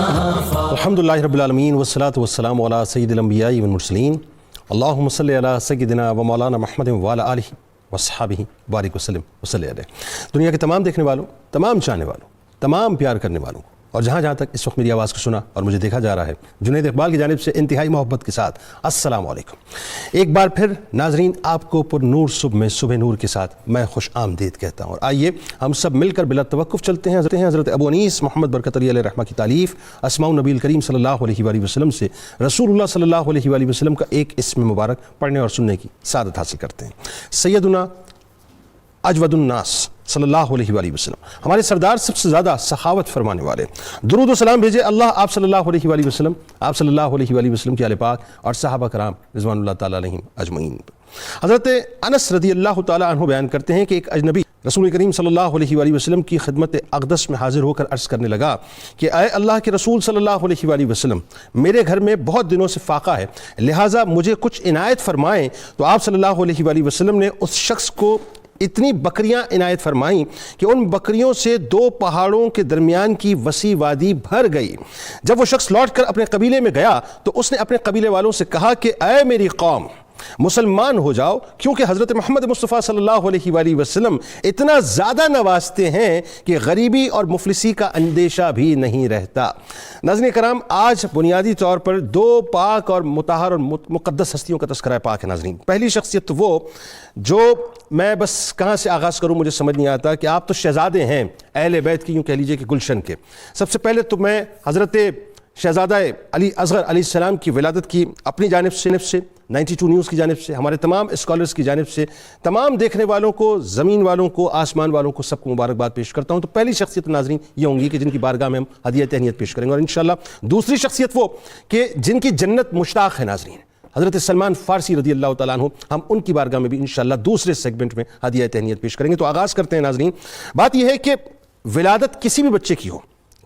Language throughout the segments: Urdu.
الحمدللہ رب العالمین والصلاة والسلام علی سید الانبیاء والمرسلین اللہم صلی علی سیدنا و مولانا محمد وعلی آلہ وصحابہ بارک وسلم وصلی علیہ۔ دنیا کے تمام دیکھنے والوں، تمام چاہنے والوں، تمام پیار کرنے والوں اور جہاں جہاں تک اس وقت میری آواز کو سنا اور مجھے دیکھا جا رہا ہے، جنید اقبال کی جانب سے انتہائی محبت کے ساتھ السلام علیکم۔ ایک بار پھر ناظرین، آپ کو پر نور صبح میں صبح نور کے ساتھ میں خوش آمدید کہتا ہوں، اور آئیے ہم سب مل کر بلا توقف چلتے ہیں حضرت ابو انیس محمد برکت علی علیہ رحمہ کی تالیف اسماء النبی الکریم صلی اللہ علیہ وآلہ وسلم سے رسول اللہ صلی اللہ علیہ وآلہ وسلم کا ایک اسم مبارک پڑھنے اور سننے کی سعادت حاصل کرتے ہیں۔ سیدنا اجود الناس صلی اللہ علیہ وآلہ وسلم، ہمارے سردار سب سے زیادہ سخاوت فرمانے والے، درود و سلام بھیجے اللہ آپ صلی اللہ علیہ وآلہ وسلم، آپ صلی اللہ علیہ وآلہ وسلم کے آل پاک اور صحابہ کرام رضوان اللہ تعالیٰ علیہم اجمعین۔ حضرت انس رضی اللہ تعالیٰ عنہ بیان کرتے ہیں کہ ایک اجنبی رسول کریم صلی اللہ علیہ وآلہ وسلم کی خدمت اقدس میں حاضر ہو کر عرض کرنے لگا کہ اے اللہ کے رسول صلی اللہ علیہ وآلہ وسلم، میرے گھر میں بہت دنوں سے فاقہ ہے، لہٰذا مجھے کچھ عنایت فرمائیں۔ تو آپ صلی اللہ علیہ وآلہ وسلم نے اس شخص کو اتنی بکریاں عنایت فرمائیں کہ ان بکریوں سے 2 پہاڑوں کے درمیان کی وسیع وادی بھر گئی۔ جب وہ شخص لوٹ کر اپنے قبیلے میں گیا تو اس نے اپنے قبیلے والوں سے کہا کہ اے میری قوم، مسلمان ہو جاؤ، کیونکہ حضرت محمد مصطفیٰ صلی اللہ علیہ وآلہ وسلم اتنا زیادہ نوازتے ہیں کہ غریبی اور مفلسی کا اندیشہ بھی نہیں رہتا۔ ناظرین کرام، آج بنیادی طور پر 2 پاک اور مطہر اور مقدس ہستیوں کا تذکرہ پاک ہے۔ ناظرین، پہلی شخصیت وہ جو میں بس کہاں سے آغاز کروں مجھے سمجھ نہیں آتا کہ آپ تو شہزادے ہیں اہل بیت کی، یوں کہہ لیجئے کہ گلشن کے۔ سب سے پہلے تو میں حضرت شہزادہ علی اصغر علیہ السلام کی ولادت کی اپنی جانب سے 92 نیوز کی جانب سے، ہمارے تمام اسکالرز کی جانب سے، تمام دیکھنے والوں کو، زمین والوں کو، آسمان والوں کو، سب کو مبارکباد پیش کرتا ہوں۔ تو پہلی شخصیت ناظرین یہ ہوں گی کہ جن کی بارگاہ میں ہم ہدیہ تہنیت پیش کریں گے، اور انشاءاللہ دوسری شخصیت وہ کہ جن کی جنت مشتاق ہے ناظرین، حضرت سلمان فارسی رضی اللہ تعالیٰ عنہ، ہم ان کی بارگاہ میں بھی انشاءاللہ دوسرے سیگمنٹ میں ہدیہ تہنیت پیش کریں گے۔ تو آغاز کرتے ہیں ناظرین۔ بات یہ ہے کہ ولادت کسی بھی بچے کی ہو،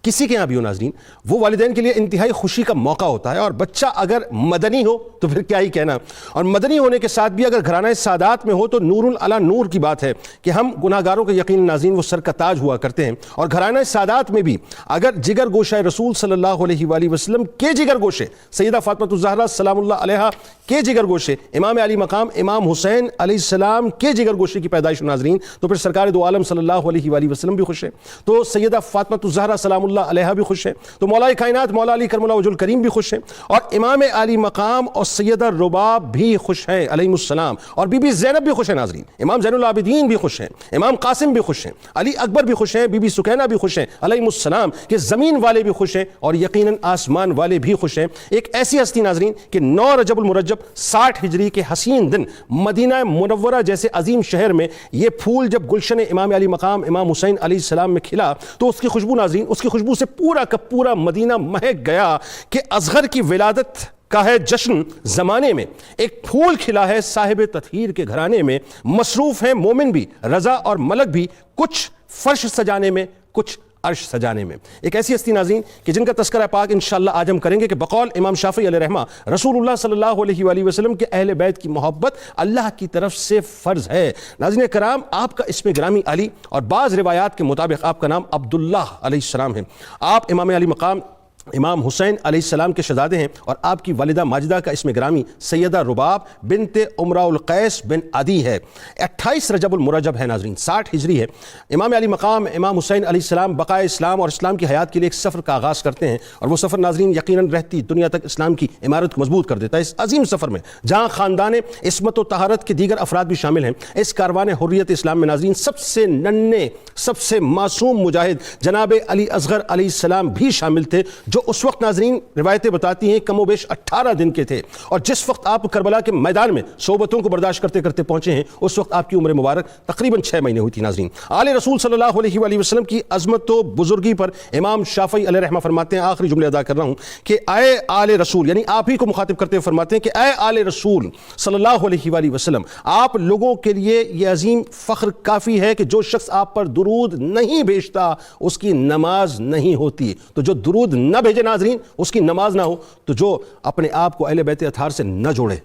کسی کے یہاں بھی ہو ناظرین، وہ والدین کے لیے انتہائی خوشی کا موقع ہوتا ہے، اور بچہ اگر مدنی ہو تو پھر کیا ہی کہنا، اور مدنی ہونے کے ساتھ بھی اگر گھرانہ سادات میں ہو تو نور علی نور کی بات ہے کہ ہم گناہگاروں کے یقین ناظرین وہ سر کا تاج ہوا کرتے ہیں، اور گھرانہ سادات میں بھی اگر جگر گوشہ رسول صلی اللہ علیہ وآلہ وسلم کے جگر گوشے سیدہ فاطمہ الزہرا سلام اللہ علیہا کے جگر گوشے امام علی مقام امام حسین علیہ السلام کے جگر گوشے کی پیدائش ناظرین، تو پھر سرکار دو عالم صلی اللہ علیہ وآلہ وسلم بھی خوش ہیں، تو سیدہ فاطمہ الزہرا سلام اللہ علیہا بھی خوش ہیں، تو مولا کائنات مولا علی کرم اللہ وجہ الکریم بھی خوش ہیں، اور امام علی مقام اور سیدہ رباب بھی خوش ہیں علیہ السلام، اور بی بی زینب بھی خوش ہیں ناظرین، امام زین العابدین بھی خوش ہیں، امام قاسم بھی خوش ہیں، علی اکبر بھی خوش ہیں، بی بی سکینہ بھی خوش ہیں علیہ السلام، کہ زمین والے بھی خوش ہیں اور یقیناً آسمان والے بھی خوش ہیں۔ ایک ایسی ہستی ناظرین کہ 9 رجب المرجب 60 ہجری کے حسین دن مدینہ منورہ جیسے عظیم شہر میں یہ پھول جب گلشن امام علی مقام امام حسین علیہ السلام میں کھلا تو اس کی خوشبو ناظرین، اس کی خوشبو سے پورا کا پورا مدینہ مہک گیا کہ اصغر کی ولادت کا ہے جشن زمانے میں، ایک پھول کھلا ہے صاحب تطہیر کے گھرانے میں، مصروف ہیں مومن بھی، رضا اور ملک بھی، کچھ فرش سجانے میں، کچھ عرش سجانے میں۔ ایک ایسی ہستی ناظرین کہ جن کا تذکرہ پاک انشاءاللہ آج ہم کریں گے کہ بقول امام شافعی علیہ رحمہ رسول اللہ صلی اللہ علیہ وآلہ وسلم کے اہل بیت کی محبت اللہ کی طرف سے فرض ہے۔ ناظرین کرام، آپ کا اسم گرامی علی، اور بعض روایات کے مطابق آپ کا نام عبداللہ علیہ السلام ہے۔ آپ امام علی مقام امام حسین علیہ السلام کے شہزادے ہیں، اور آپ کی والدہ ماجدہ کا اسم گرامی سیدہ رباب بنت عمرہ القیس بن عدی ہے۔ 28 رجب المرجب ہے ناظرین، 60 ہجری ہے۔ امام علی مقام امام حسین علیہ السلام بقائے اسلام اور اسلام کی حیات کے لیے ایک سفر کا آغاز کرتے ہیں، اور وہ سفر ناظرین یقیناً رہتی دنیا تک اسلام کی عمارت کو مضبوط کر دیتا ہے۔ اس عظیم سفر میں جہاں خاندان عصمت و طہارت کے دیگر افراد بھی شامل ہیں، اس کاروان حریت اسلام میں ناظرین سب سے ننھے، سب سے معصوم مجاہد جناب علی اصغر علیہ السلام بھی شامل تھے، جو اس وقت ناظرین روایتیں بتاتی ہیں کم و بیش 18 دن کے تھے، اور جس وقت آپ کربلا کے میدان میں صحبتوں کو برداشت کرتے کرتے پہنچے ہیں اس وقت آپ کی عمر مبارک تقریباً 6 مہینے ہوئی تھی ناظرین۔ آل رسول صلی اللہ علیہ وآلہ وسلم کی عظمت و بزرگی پر امام شافعی علیہ رحمہ فرماتے ہیں، آخری جملے ادا کر رہا ہوں، کہ اے آل رسول، یعنی آپ ہی کو مخاطب کرتے ہوئے فرماتے ہیں کہ اے آل رسول صلی اللہ علیہ وآلہ وسلم، آپ لوگوں کے لیے یہ عظیم فخر کافی ہے کہ جو شخص آپ پر درود نہیں بھیجتا اس کی نماز نہیں ہوتی، تو جو درود نہ بھیجے ناظرین اس کی نماز نہ ہو، تو جو اپنے آپ کو اہل بیت اطہار سے نہ جوڑے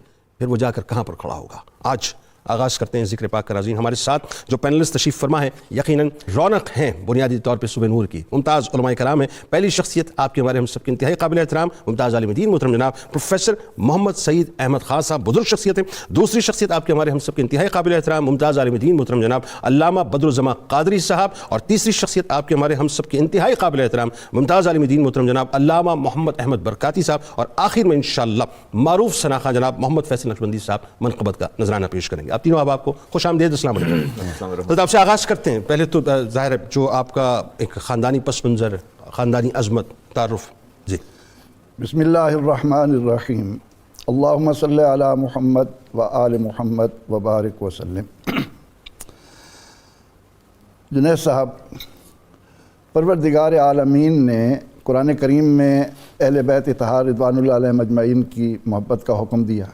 پھر وہ جا کر کہاں پر کھڑا ہوگا۔ آج آغاز کرتے ہیں ذکر پاک کا ناظرین۔ ہمارے ساتھ جو پینلسٹ تشریف فرما ہے یقیناً رونق ہیں بنیادی طور پہ صبح نور کی، ممتاز علماء کرام ہیں۔ پہلی شخصیت آپ کے ہمارے ہم سب کے انتہائی قابل احترام ممتاز عالم دین محترم جناب پروفیسر محمد سعید احمد خان صاحب، بزرگ شخصیت ہیں۔ دوسری شخصیت آپ کے ہمارے ہم سب کے انتہائی قابل احترام ممتاز عالم دین محترم جناب علامہ بدرالزماں قادری صاحب، اور تیسری شخصیت آپ کے ہمارے ہم سب کے انتہائی قابل احترام ممتاز عالم دین محترم جناب علامہ محمد احمد برکاتی صاحب، اور آخر میں انشاءاللہ معروف ثناخواں جناب محمد فیصل نقشبندی صاحب منقبت کا نذرانہ پیش کریں گے۔ آپ تینوں آپ کو خوش آمدید، السلام علیکم۔ تو آپ سے آغاز کرتے ہیں۔ پہلے تو ظاہر ہے جو آپ کا ایک خاندانی پس منظر، خاندانی عظمت، تعارف جی۔ بسم اللہ الرحمن الرحیم، اللہم صلی علی محمد و آل محمد و بارک وسلم۔ جنید صاحب، پروردگار عالمین نے قرآن کریم میں اہل بیت اطہار رضوان اللہ علیہم اجمعین کی محبت کا حکم دیا،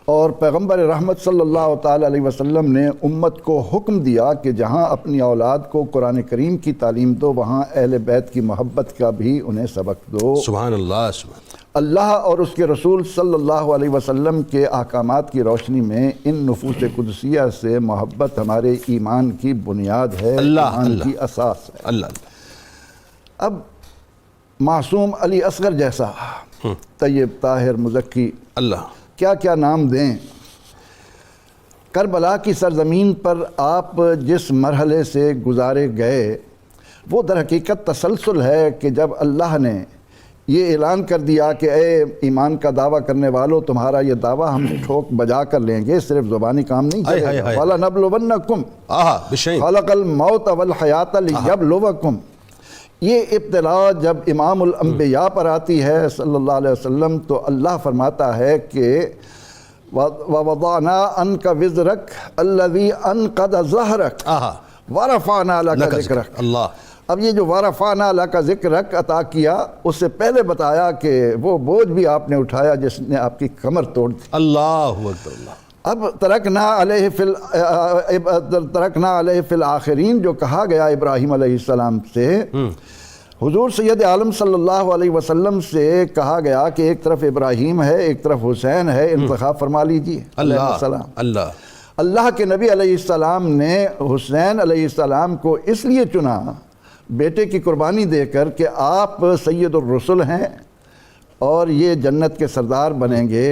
اور پیغمبر رحمت صلی اللہ تعالی علیہ وسلم نے امت کو حکم دیا کہ جہاں اپنی اولاد کو قرآن کریم کی تعلیم دو وہاں اہل بیت کی محبت کا بھی انہیں سبق دو۔ سبحان اللہ، سبحان اللہ اور اس کے رسول صلی اللہ علیہ وسلم کے احکامات کی روشنی میں ان نفوس قدسیہ سے محبت ہمارے ایمان کی بنیاد ہے، ایمان کی اساس ہے۔ اللہ۔ اب معصوم علی اصغر جیسا طیب، طاہر، مزکی، اللہ کیا کیا نام دیں، کربلا کی سرزمین پر آپ جس مرحلے سے گزارے گئے وہ در حقیقت تسلسل ہے کہ جب اللہ نے یہ اعلان کر دیا کہ اے ایمان کا دعویٰ کرنے والو، تمہارا یہ دعویٰ ہم ٹھوک بجا کر لیں گے، صرف زبانی کام نہیں چلے گا۔ وَلَنَبْلُوَنَّكُمْ خَلَقَ الْمَوْتَ وَالْحَيَاةَ لِيَبْلُوَكُمْ۔ یہ ابتلا جب امام الانبیاء پر آتی ہے صلی اللہ علیہ وسلم تو اللہ فرماتا ہے کہ وَوَضَعْنَا عَنْكَ وِزْرَكَ الَّذِي أَنْقَضَ ظَهْرَكَ وَرَفَعْنَا لَكَ ذِكْرَكَ۔ اللہ۔ اب یہ جو وَرَفَعْنَا لَكَ ذِكْرَكَ عطا کیا، اس سے پہلے بتایا کہ وہ بوجھ بھی آپ نے اٹھایا جس نے آپ کی کمر توڑ دی۔ اللہ اکبر۔ اللہ۔ اب ترکنا علیہ فی الآخرین جو کہا گیا ابراہیم علیہ السلام سے، حضور سید عالم صلی اللہ علیہ وسلم سے کہا گیا کہ ایک طرف ابراہیم ہے، ایک طرف حسین ہے، انتخاب فرما لیجیے علیہ السلام۔ اللہ۔ اللہ کے نبی علیہ السلام نے حسین علیہ السلام کو اس لیے چنا بیٹے کی قربانی دے کر کہ آپ سید الرسل ہیں اور یہ جنت کے سردار بنیں گے۔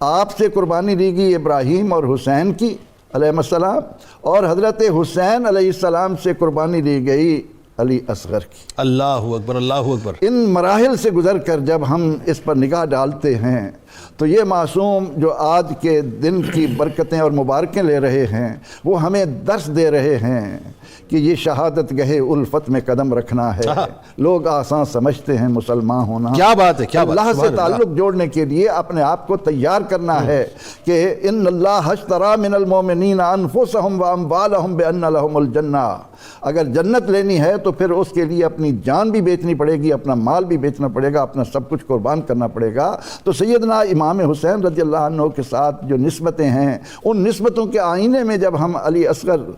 آپ سے قربانی لی گئی ابراہیم اور حسین کی علیہ السلام، اور حضرت حسین علیہ السلام سے قربانی لی گئی علی اصغر کی۔ اللہ اکبر، اللہ اکبر۔ ان مراحل سے گزر کر جب ہم اس پر نگاہ ڈالتے ہیں تو یہ معصوم جو آج کے دن کی برکتیں اور مبارکیں لے رہے ہیں وہ ہمیں درس دے رہے ہیں کہ یہ شہادت گہے الفت میں قدم رکھنا ہے۔ لوگ آسان سمجھتے ہیں مسلمان ہونا، کیا بات ہے، کیا بات۔ اللہ سے تعلق جوڑنے کے لیے اپنے آپ کو تیار کرنا ہے کہ ان اللہ اشتری من المؤمنین انفسهم واموالهم بان لهم الجنہ۔ اگر جنت لینی ہے تو پھر اس کے لیے اپنی جان بھی بیچنی پڑے گی، اپنا مال بھی بیچنا پڑے گا، اپنا سب کچھ قربان کرنا پڑے گا۔ تو سیدنا امام حسین رضی اللہ عنہ کے ساتھ جو نسبتیں ہیں، ان نسبتوں کے آئینے میں جب ہم علی اصغر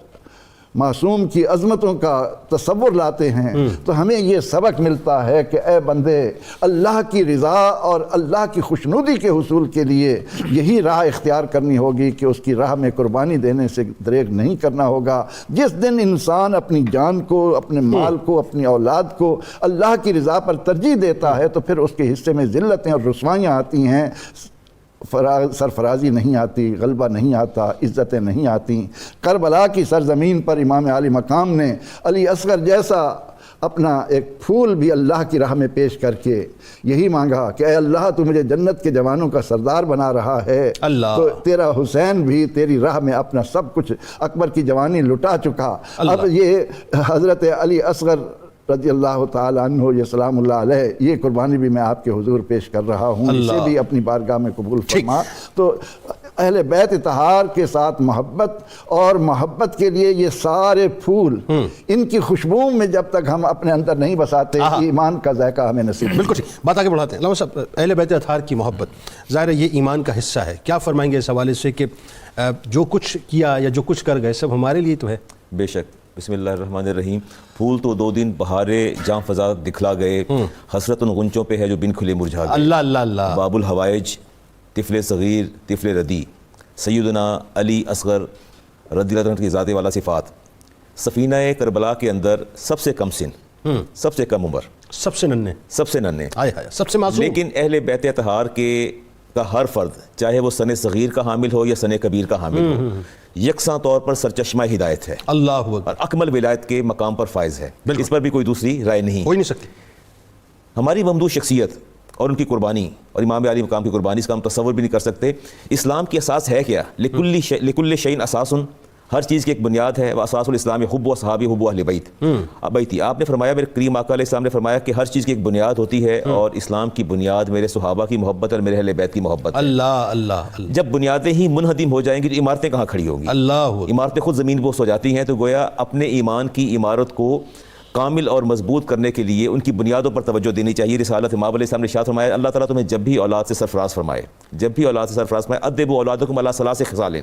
معصوم کی عظمتوں کا تصور لاتے ہیں تو ہمیں یہ سبق ملتا ہے کہ اے بندے، اللہ کی رضا اور اللہ کی خوشنودی کے حصول کے لیے یہی راہ اختیار کرنی ہوگی کہ اس کی راہ میں قربانی دینے سے دریغ نہیں کرنا ہوگا۔ جس دن انسان اپنی جان کو، اپنے مال کو، اپنی اولاد کو اللہ کی رضا پر ترجیح دیتا ہے تو پھر اس کے حصے میں ذلتیں اور رسوائیاں آتی ہیں، سرفرازی نہیں آتی، غلبہ نہیں آتا، عزتیں نہیں آتی۔ کربلا کی سرزمین پر امام عالی مقام نے علی اصغر جیسا اپنا ایک پھول بھی اللہ کی راہ میں پیش کر کے یہی مانگا کہ اے اللہ تو مجھے جنت کے جوانوں کا سردار بنا رہا ہے، تو تیرا حسین بھی تیری راہ میں اپنا سب کچھ اکبر کی جوانی لٹا چکا۔ اب یہ حضرت علی اصغر رضی اللہ تعالیٰ عنہ، یہ سلام اللہ علیہ، یہ قربانی بھی میں آپ کے حضور پیش کر رہا ہوں، اسے بھی اپنی بارگاہ میں قبول فرما۔ تو اہل بیت اطہار کے ساتھ محبت، اور محبت کے لیے یہ سارے پھول، ان کی خوشبو میں جب تک ہم اپنے اندر نہیں بساتے ایمان کا ذائقہ ہمیں نصیب نہیں۔ بالکل ٹھیک، بات آگے بڑھاتے ہیں۔ علامہ صاحب، اہل بیت اطہار کی محبت ظاہر ہے یہ ایمان کا حصہ ہے، کیا فرمائیں گے اس حوالے سے کہ جو کچھ کیا یا جو کچھ کر گئے سب ہمارے لیے تو ہے؟ بے شک۔ بسم اللہ الرحمن الرحیم۔ پھول تو 2 دن بہارے جاں فضا دکھلا گئے، حسرت ان غنچوں پہ ہے جو بن کھلے مرجھا گئے۔ اللہ اللہ اللہ۔ باب الحوائج، طفل صغیر، طفل ردی، سیدنا علی اصغر رضی اللہ عنہ کی ذات والا صفات، سفینہ کربلا کے اندر سب سے کم سن، سب سے کم عمر، سب سے ننھے، سب سے ننھے، سب سے معصوم، لیکن اہل بیت اطہار کا ہر فرد چاہے وہ سن صغیر کا حامل ہو یا سن کبیر کا حامل ہو، یکساں طور پر سرچشمہ ہدایت ہے، اللہ اکبر، اور اکمل ولایت کے مقام پر فائز ہے، اس پر بھی کوئی دوسری رائے نہیں، ہو ہی نہیں سکتی۔ ہماری ممدوح شخصیت اور ان کی قربانی اور امام علی مقام کی قربانی، اس کا ہم تصور بھی نہیں کر سکتے۔ اسلام کی اساس ہے کیا؟ لکل شیء اساس، ہر چیز کی ایک بنیاد ہے، اساس الاسلام حب و صحابی حب و اہل بیت، بیتی۔ آپ نے فرمایا، میرے کریم آقا علیہ السلام نے فرمایا کہ ہر چیز کی ایک بنیاد ہوتی ہے، اور اسلام کی بنیاد میرے صحابہ کی محبت اور میرے اہل بیت کی محبت ہے۔ اللہ اللہ، جب بنیادیں ہی منہدم ہو جائیں گی تو عمارتیں کہاں کھڑی ہوگی؟ اللہ، عمارتیں خود زمین بوس ہو جاتی ہیں، تو گویا اپنے ایمان کی عمارت کو کامل اور مضبوط کرنے کے لیے ان کی بنیادوں پر توجہ دینی چاہیے۔ رسالت امام علیہ السلام نے ارشاد فرمایا، اللہ تعالیٰ تمہیں جب بھی اولاد سے سرفراز فرمائے، جب بھی اولاد سے سرفراز فرمائے، ادبوا اولادکم علی ثلاث خصال،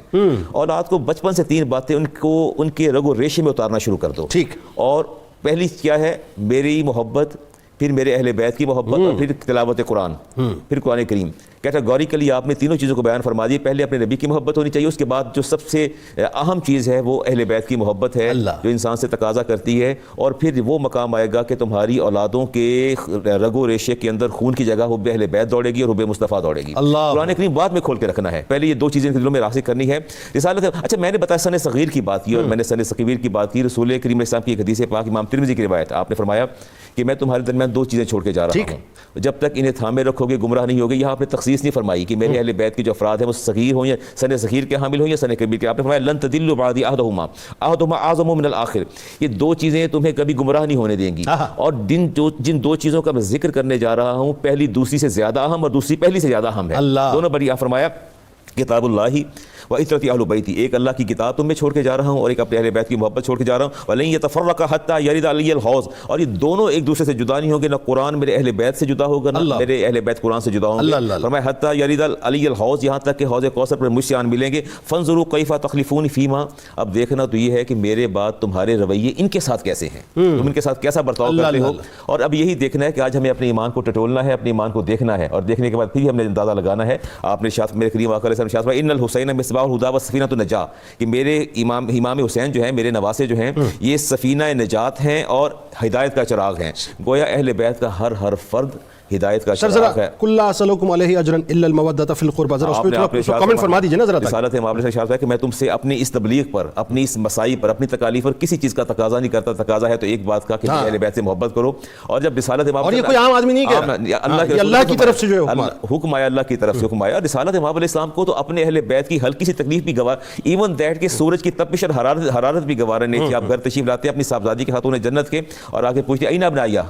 اولاد کو بچپن سے 3 باتیں ان کے رگ و ریشے میں اتارنا شروع کر دو۔ ٹھیک، اور پہلی کیا ہے؟ میری محبت، پھر میرے اہل بیت کی محبت، اور پھر تلاوت قرآن، پھر قرآن کریم۔ کیٹاگوریکلی آپ نے تینوں چیزوں کو بیان فرما دی۔ پہلے اپنے نبی کی محبت ہونی چاہیے، اس کے بعد جو سب سے اہم چیز ہے وہ اہل بیت کی محبت ہے، جو انسان سے تقاضا کرتی ہے، اور پھر وہ مقام آئے گا کہ تمہاری اولادوں کے رگ و ریشے کے اندر خون کی جگہ حب اہل بیت دوڑے گی اور حب مصطفیٰ دوڑے گی۔ قرآن کریم بعد میں کھول کے رکھنا ہے، پہلے یہ 2 چیزیں دلوں میں راسخ کرنی ہے۔ رسالت، اچھا میں نے بتایا سن صغیر کی بات کی، اور میں نے سن صغیر کی بات کی۔ رسول کریم علیہ السلام کی ایک حدیث پاک امام ترمذی کی روایت، آپ نے فرمایا کہ میں تمہارے درمیان 2 چیزیں چھوڑ کے جا رہا ہوں، جب تک انہیں تھامے رکھو گے گمراہ نہیں ہوگے۔ یہاں آپ نے تخصیص نہیں فرمائی کہ میرے اہل بیت کے جو افراد ہیں وہ صغیر ہوں یا سن صغیر کے حامل ہوں یا سن کبیر کے۔ آپ نے فرمایا لن تضلوا بعدی احدہما اعظم من الآخر، یہ 2 چیزیں تمہیں کبھی گمراہ نہیں ہونے دیں گی، اور جن 2 چیزوں کا میں ذکر کرنے جا رہا ہوں، پہلی دوسری سے زیادہ اہم اور دوسری پہلی سے زیادہ اہم ہے، دونوں بڑی۔ آپ فرمایا کتاب اللہ و عطرت اہل بیتی، ایک اللہ کی کتاب تم میں چھوڑ کے جا رہا ہوں، اور ایک اپنے اہل بیت کی محبت چھوڑ کے جا رہا ہوں۔ ولن یتفرقا حتی یرد علی الحوض، اور یہ دونوں ایک دوسرے سے جدا نہیں ہوں گے، نہ قرآن میرے اہل بیت سے جدا ہوگا، نہ میرے اہل بیت قرآن سے جدا ہوں گے۔ فرمایا حتی یرد علی الحوض، یہاں تک کہ حوض کوثر پر مجھ سے آن ملیں گے۔ فانظروا کیف تخلفون فیما، اب دیکھنا تو یہ ہے کہ میرے بعد تمہارے رویے ان کے ساتھ کیسے ہیں، تم ان کے ساتھ کیسا برتاؤ کرتے ہو۔ اور اب یہی دیکھنا ہے کہ آج ہمیں اپنے ایمان کو ٹٹولنا ہے، اپنے ایمان کو دیکھنا ہے، اور دیکھنے کے بعد پھر ہم نے اندازہ لگانا ہے۔ آپ نے میرے کریم آقا علیہ السلام ان الحسین مصباح الہدی و سفینۃ النجاہ، کہ میرے امام حسین جو ہیں، میرے نواسے جو ہیں، یہ سفینہ نجات ہیں اور ہدایت کا چراغ ہیں۔ گویا اہل بیت کا ہر فرد ہدایت کا چراغ ہے۔ کل اسلکم علیہ اجرا الا المودۃ فی القربى، ذرا اس پہ کمنٹ فرما دیجیے نا ذرا۔ رسالت امام علیہ السلام کہ میں تم سے اپنی اس تبلیغ پر، اپنی اس مسائی پر، اپنی تکالیف پر کسی چیز کا تقاضا نہیں کرتا، تقاضا ہے تو ایک بات کا کہ اہل بیت سے محبت کرو۔ اور جب رسالت امام، اور یہ کوئی عام آدمی نہیں کہہ رہا، اللہ کی طرف سے جو ہے حکم آیا، اللہ کی طرف سے حکم آیا۔ رسالت امام علیہ السلام کو تو اپنے اہل بیت کی ہلکی سی تکلیف بھی گوار، ایون دیٹ کہ سورج کی تپش اور حرارت بھی گوارا نہیں تھی۔ آپ گھر تشریف لاتے اپنی صاحبزادی کے خاتون جنت کے، اور آگے پوچھتے اینا ابنایا،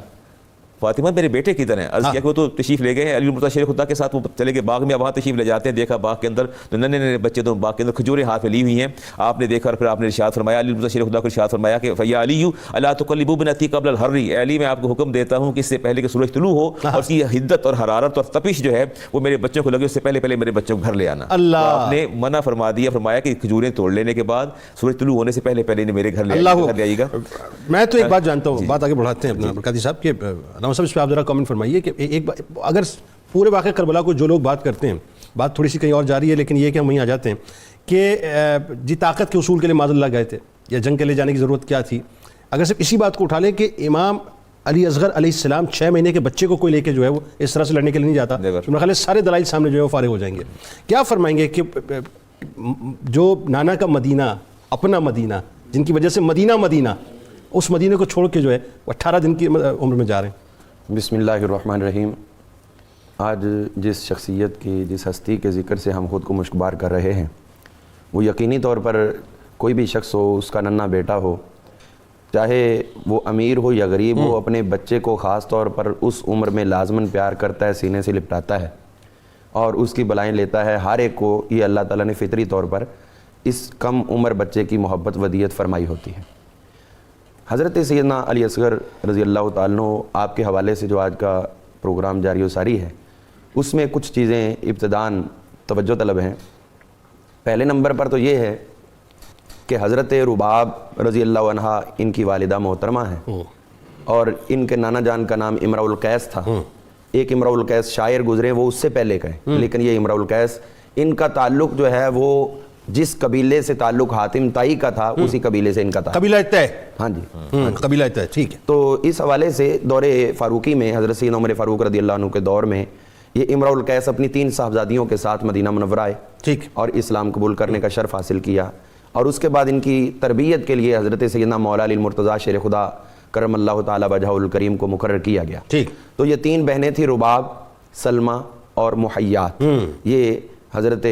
فاطمہ میرے بیٹے کی طرح۔ عرض کیا کہ وہ تو تشریف لے گئے ہیں علی المرتضیٰ شیر خدا کے ساتھ، وہ چلے گئے باغ میں، وہاں تشریف لے جاتے ہیں، دیکھا باغ کے اندر تو ننے بچے تو باغ کے اندر کھجوریں ہاتھ میں لی ہوئی ہیں۔ آپ نے دیکھا اور پھر آپ نے ارشاد فرمایا، علی المرتضیٰ شیر خدا کو ارشاد فرمایا کہ فیا علی الا تقلبوا بنتی قبل الحر، اے علی میں آپ کو حکم دیتا ہوں کہ اس سے پہلے کہ سورج طلوع ہو اور اس کی حدت اور حرارت اور تپش جو ہے وہ میرے بچوں کو لگے، اس سے پہلے میرے بچوں کو گھر لے آنا۔ آپ نے منع فرما دیا، فرمایا کہ کھجوریں توڑ لینے کے بعد سورج طلوع ہونے سے پہلے انہیں میرے گھر لے آئیے گا۔ میں تو ایک بات جانتا ہوں، بات آگے بڑھاتے ہیں اپنا قاضی صاحب، کہ علامہ صاحب اس پہ آپ ذرا کمنٹ فرمائیے کہ ایک اگر پورے واقعہ کربلا کو جو لوگ بات کرتے ہیں، بات تھوڑی سی کہیں اور جا رہی ہے، لیکن یہ کہ ہم وہیں آ جاتے ہیں کہ جی طاقت کے اصول کے لیے معاذ اللہ گئے تھے یا جنگ کے لے جانے کی ضرورت کیا تھی، اگر صرف اسی بات کو اٹھا لیں کہ امام علی اصغر علیہ السلام 6 مہینے کے بچے کو کوئی لے کے جو ہے وہ اس طرح سے لڑنے کے لیے نہیں جاتا، میرا خیال ہے سارے دلائل سامنے جو ہے وہ فارغ ہو جائیں گے۔ کیا فرمائیں گے کہ جو نانا کا مدینہ، اپنا مدینہ، جن کی وجہ سے مدینہ اس مدینے کو چھوڑ کے جو ہے 18 دن کی عمر میں جا رہے ہیں؟ بسم اللہ الرحمن الرحیم۔ آج جس شخصیت کی، جس ہستی کے ذکر سے ہم خود کو مشکبار کر رہے ہیں، وہ یقینی طور پر کوئی بھی شخص ہو، اس کا ننھا بیٹا ہو، چاہے وہ امیر ہو یا غریب ہو، اپنے بچے کو خاص طور پر اس عمر میں لازماً پیار کرتا ہے، سینے سے لپٹاتا ہے اور اس کی بلائیں لیتا ہے۔ ہر ایک کو یہ اللہ تعالیٰ نے فطری طور پر اس کم عمر بچے کی محبت ودیت فرمائی ہوتی ہے۔ حضرت سیدنا علی اصغر رضی اللہ تعالیٰ عنہ آپ کے حوالے سے جو آج کا پروگرام جاری و ساری ہے، اس میں کچھ چیزیں ابتداً توجہ طلب ہیں۔ پہلے نمبر پر تو یہ ہے کہ حضرت رباب رضی اللہ عنہ ان کی والدہ محترمہ ہیں، اور ان کے نانا جان کا نام امرؤ القیس تھا۔ ایک امرؤ القیس شاعر گزرے، وہ اس سے پہلے گئے، لیکن یہ امرؤ القیس ان کا تعلق جو ہے وہ جس قبیلے سے تعلق حاتم طائی کا تھا اسی قبیلے سے ان کا تعلق. قبیلہ طے. ہاں جی قبیلہ طے, ٹھیک ہے. تو اس حوالے سے دور فاروقی میں حضرت سیدنا عمر فاروق رضی اللہ عنہ کے دور میں یہ امرؤ القیس اپنی 3 صاحبزادیوں کے ساتھ مدینہ منورہ آئے, ٹھیک, اور اسلام قبول کرنے کا شرف حاصل کیا, اور اس کے بعد ان کی تربیت کے لیے حضرت سیدنا مولا علی المرتضیٰ شیر خدا کرم اللہ تعالی وجہہ الکریم کو مقرر کیا گیا. ٹھیک. تو یہ 3 بہنیں تھیں, رباب, سلمہ اور محیات, یہ حضرت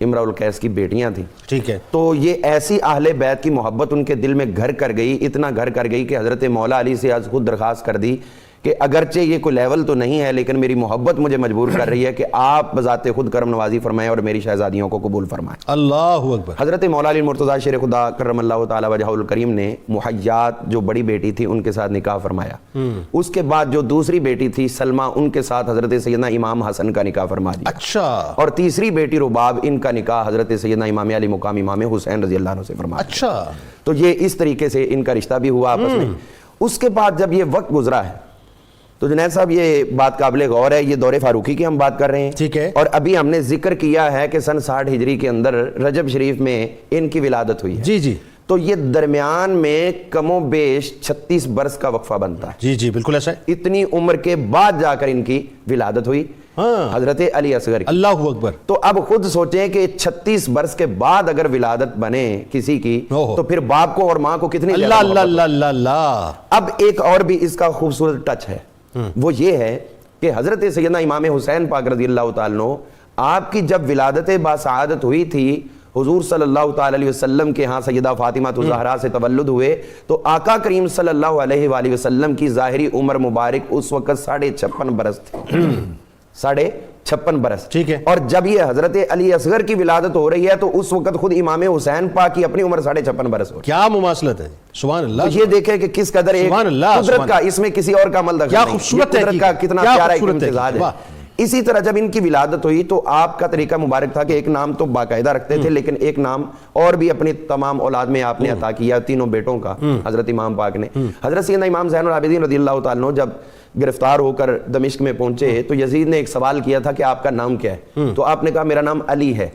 امرؤ القیس کی بیٹیاں تھیں. ٹھیک ہے. تو یہ ایسی اہل بیت کی محبت ان کے دل میں گھر کر گئی, اتنا گھر کر گئی کہ حضرت مولا علی سے آج خود درخواست کر دی کہ اگرچہ یہ کوئی لیول تو نہیں ہے لیکن میری محبت مجھے مجبور کر رہی ہے کہ آپ بذات خود کرم نوازی فرمائیں اور میری شہزادیوں کو قبول فرمائیں. اللہ اکبر. حضرت مولا علی المرتضیٰ شیر خدا کرم اللہ تعالی وجہہ الکریم نے محیات جو بڑی بیٹی تھی ان کے ساتھ نکاح فرمایا. اس کے بعد جو دوسری بیٹی تھی سلمہ, ان کے ساتھ حضرت سیدنا امام حسن کا نکاح فرما دیا. اچھا. اور تیسری بیٹی رباب, ان کا نکاح حضرت سیدنا امام علی مقام امام حسین رضی اللہ عنہ سے فرما دیا. اچھا. تو یہ اس طریقے سے ان کا رشتہ بھی ہوا آپس میں. اس کے بعد جب یہ وقت گزرا ہے تو جنید صاحب یہ بات قابل غور ہے, یہ دور فاروقی کی ہم بات کر رہے ہیں, ٹھیک ہے, اور ابھی ہم نے ذکر کیا ہے کہ سن 60 ہجری کے اندر رجب شریف میں ان کی ولادت ہوئی ہے. جی جی. تو یہ درمیان میں کم و بیش 36 برس کا وقفہ بنتا ہے. جی جی بالکل ایسا ہے. اتنی عمر کے بعد جا کر ان کی ولادت ہوئی حضرت علی اصغر کی. اللہ اکبر. تو اب خود سوچیں کہ 36 برس کے بعد اگر ولادت بنے کسی کی تو پھر باپ کو اور ماں کو کتنی اللہ اللہ اللہ اللہ اللہ. اب ایک اور بھی اس کا خوبصورت ٹچ ہے, وہ یہ ہے کہ حضرت سیدنا امام حسین پاک رضی اللہ تعالیٰ عنہ, آپ کی جب ولادت باسعادت ہوئی تھی, حضور صلی اللہ تعالی علیہ وسلم کے ہاں سیدہ فاطمہ الزہرا سے تولد ہوئے, تو آقا کریم صلی اللہ علیہ وآلہ وسلم کی ظاہری عمر مبارک اس وقت 56.5 برس تھی. 56.5 برس. ٹھیک ہے. اور جب یہ حضرت علی اصغر کی ولادت ہو رہی ہے تو اس وقت خود امام حسین پاک کی اپنی عمر 56.5 برس ہو رہی ہے. کیا مماثلت ہے. سبحان اللہ. تو یہ دیکھیں کہ کس قدر ایک قدرت کا, اس میں کسی اور کا عمل دخل نہیں, خوبصورت ہے, قدرت کا کتنا پیارا ایک امتزاج ہے. اسی طرح جب ان کی ولادت ہوئی تو آپ کا طریقہ مبارک تھا کہ ایک نام تو باقاعدہ رکھتے تھے, لیکن ایک نام اور بھی اپنی تمام اولاد میں آپ نے عطا کیا, 3 بیٹوں کا حضرت امام پاک نے. حضرت سیدنا امام زین العابدین رضی اللہ تعالیٰ عنہ جب گرفتار ہو کر دمشق میں پہنچے تو یزید نے ایک سوال کیا تھا کہ آپ کا نام کیا ہے, تو آپ نے کہا میرا نام علی ہے.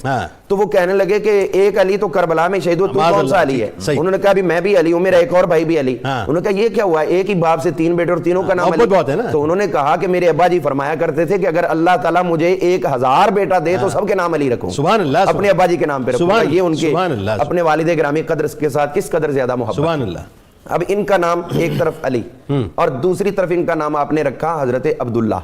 تو وہ کہنے لگے کہ ایک علی تو کربلا میں شہید ہوا, تو کون سا علی ہے؟ انہوں نے کہا بھی میں بھی علی ہوں, میرا ایک اور بھائی بھی علی. انہوں نے کہا یہ کیا ہوا, ایک ہی باپ سے 3 بیٹے اور تینوں کا نام علی. تو انہوں نے کہا کہ میرے ابا جی فرمایا کرتے تھے کہ اگر اللہ تعالیٰ مجھے 1000 بیٹا دے تو سب کے نام علی رکھوں, سبحان اللہ, اپنے ابا جی کے نام پہ رکھوں. یہ ان کے اپنے والد گرامی قدر کے ساتھ کس قدر زیادہ محبت. سبحان اللہ. اب ان کا نام ایک طرف علی اور دوسری طرف ان کا نام آپ نے رکھا حضرت عبداللہ.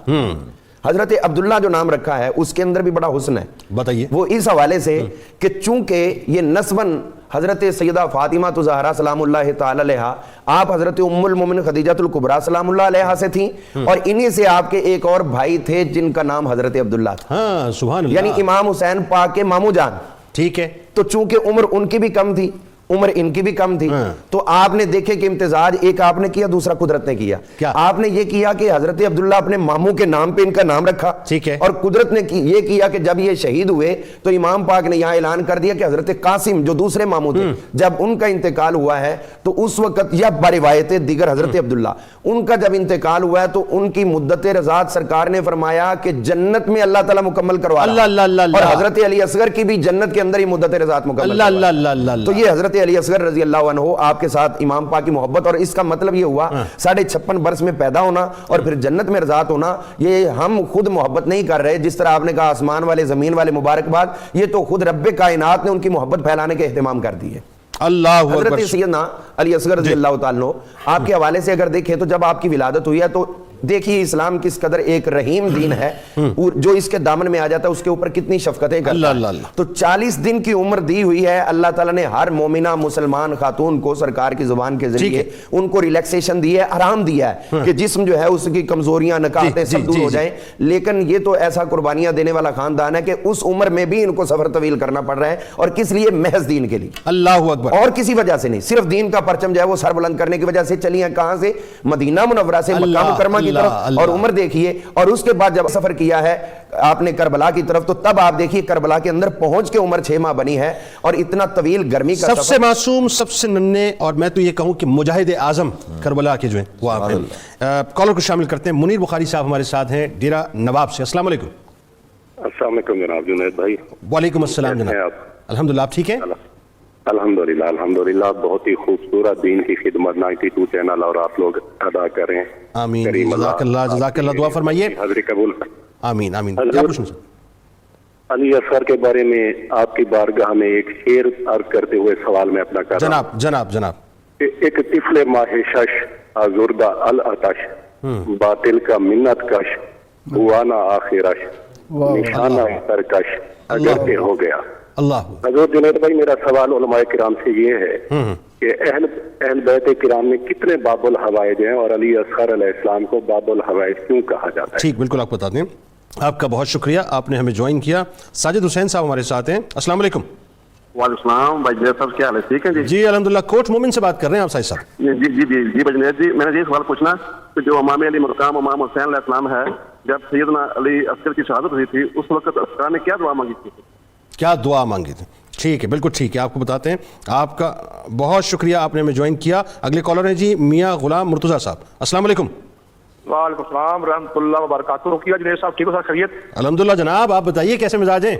حضرت عبداللہ جو نام رکھا ہے اس کے اندر بھی بڑا حسن ہے. بتائیے. وہ اس حوالے سے کہ چونکہ یہ نسباً حضرت سیدہ فاطمہ الزہرا سلام اللہ تعالی علیہا, آپ حضرت ام المومن خدیجہ الکبریٰ سلام اللہ علیہا سے تھیں, اور انہی سے آپ کے ایک اور بھائی تھے جن کا نام حضرت عبداللہ تھا. ہاں سبحان اللہ. یعنی امام حسین پاک کے ماموں جان. ٹھیک ہے. تو چونکہ عمر ان کی بھی کم تھی, عمر ان کی بھی کم تھی, تو آپ نے دیکھے کہ امتزاج ایک آپ نے کیا, دوسرا قدرت نے کیا. آپ نے یہ کیا کہ حضرت عبداللہ اپنے ماموں کے نام پہ ان کا نام رکھا, ٹھیک ہے, اور قدرت نے یہ کیا کہ جب یہ شہید ہوئے تو امام پاک نے یہاں اعلان کر دیا کہ حضرت قاسم جو دوسرے ماموں تھے جب ان کا انتقال ہوا ہے تو اس وقت یا بروایت دیگر حضرت عبداللہ ان کا جب انتقال ہوا ہے تو ان کی مدت رضاعت سرکار نے فرمایا کہ جنت میں اللہ تعالیٰ مکمل کروا رہا, اور حضرت علی اصغر کی بھی جنت کے اندر ہی مدت رضاعت مکمل کروا. تو یہ حضرت علی اصغر رضی اللہ عنہ آپ کے ساتھ امام پاک کی محبت, اور اس کا مطلب یہ ہوا 56.5 برس میں پیدا ہونا اور پھر جنت میں رضاعت ہونا. یہ ہم خود محبت نہیں کر رہے, جس طرح آپ نے کہا آسمان والے زمین والے مبارکباد, یہ تو خود رب کائنات نے ان کی محبت پھیلانے کے اہتمام کر دی ہے. اللہ اکبر. حضرت سیدنا علی اصغر رضی اللہ تعالیٰ عنہ آپ کے حوالے سے اگر دیکھیں تو جب آپ کی ولادت ہوئی ہے تو دیکھیے اسلام کس قدر ایک رحیم دین ہے, جو اس کے دامن میں آ جاتا ہے اس کے اوپر کتنی شفقتیں کرتا ہے. تو 40 دن کی عمر دی ہوئی ہے اللہ تعالیٰ نے ہر مومنہ مسلمان خاتون کو سرکار کی زبان کے ذریعے ان کو ریلیکسیشن دی ہے, آرام دیا ہے کہ جسم جو ہے اس کی کمزوریاں نکاحیں سب دور ہو جائیں. لیکن یہ تو ایسا قربانیاں دینے والا خاندان ہے کہ اس عمر میں بھی ان کو سفر طویل کرنا پڑ رہا ہے, اور کس لیے؟ محض دین کے لیے. اللہ اکبر. اور کسی وجہ سے نہیں, صرف دین کا پرچم جو ہے وہ سر بلند کرنے کی وجہ سے چلی ہیں. کہاں سے؟ مدینہ منورہ سے مکہ مکرمہ کی طرف. اور عمر دیکھیے, اور اس کے بعد جب سفر کیا ہے آپ نے کربلا کی طرف, تو تب آپ دیکھیے کربلا کے اندر پہنچ کے عمر 6 ماہ بنی ہے, اور اتنا طویل گرمی کا سب سے معصوم, سب سے ننھے, اور میں تو یہ کہوں کہ مجاہد اعظم کربلا کے جو ہیں وہ آپ ہیں. کالر کو شامل کرتے ہیں. منیر بخاری صاحب ہمارے ساتھ ہیں ڈیرہ نواب سے. السلام علیکم. السلام علیکم جناب جنید بھائی. وعلیکم السلام کیسے ہیں جناب. آپ؟ الحمدللہ آپ ٹھیک ہیں؟ الحمدللہ بہت ہی خوبصورت دین کی خدمت 92 چینل اور آپ لوگ ادا کریں. آمین. کریم جزاک اللہ جزاک اللہ. دعا فرمائیے. حاضری قبول. آمین آمین. کیا پوچھنا سر؟ علی اصغر کے بارے میں آپ کی بارگاہ میں ایک شعر عرض کرتے ہوئے سوال میں اپنا کر رہا ہوں. جناب ایک طفل ماہ شش آزردہ العطش باطل کا منت کش ہوا نہ آخرش نشانہ ترکش اگر کہ ہو گیا. اللہ. حضرت جنید بھائی میرا سوال علماء کرام سے یہ ہے کہ اہل بیت کرام میں کتنے باب الحوائج ہیں اور علی اصغر علیہ السلام کو باب الحوائج کیوں کہا جاتا ہے؟ ٹھیک بالکل آپ کو بتا دیں. آپ کا بہت شکریہ, آپ نے ہمیں جوائن کیا. ساجد حسین صاحب ہمارے ساتھ ہیں. السلام علیکم. وعلیکم السلام بھائی جنید صاحب, کیا حال ہے؟ ٹھیک ہے جی. جی الحمدللہ. کوٹ مومن سے بات کر رہے ہیں آپ ساجد صاحب؟ جی بھائی جنید جی, میں نے یہ سوال پوچھنا کہ جو امام علی مقام امام حسین علیہ السلام ہے, جب سیدنا علی اصغر کی شہادت ہوئی تھی اس وقت اصغر نے کیا دعا مانگی تھی؟ کیا دعا مانگی تھی؟ ٹھیک ہے بالکل ٹھیک ہے, آپ کو بتاتے ہیں. آپ کا بہت شکریہ, آپ نے ہمیں جوائن کیا. اگلے کالر ہیں جی میاں غلام مرتضیٰ صاحب. السلام علیکم. وعلیکم السلام رحمۃ اللہ وبرکاتہ. کیا جنید صاحب ٹھیک ہو سر؟ خیریت؟ الحمدللہ جناب, آپ بتائیے کیسے مزاج ہیں؟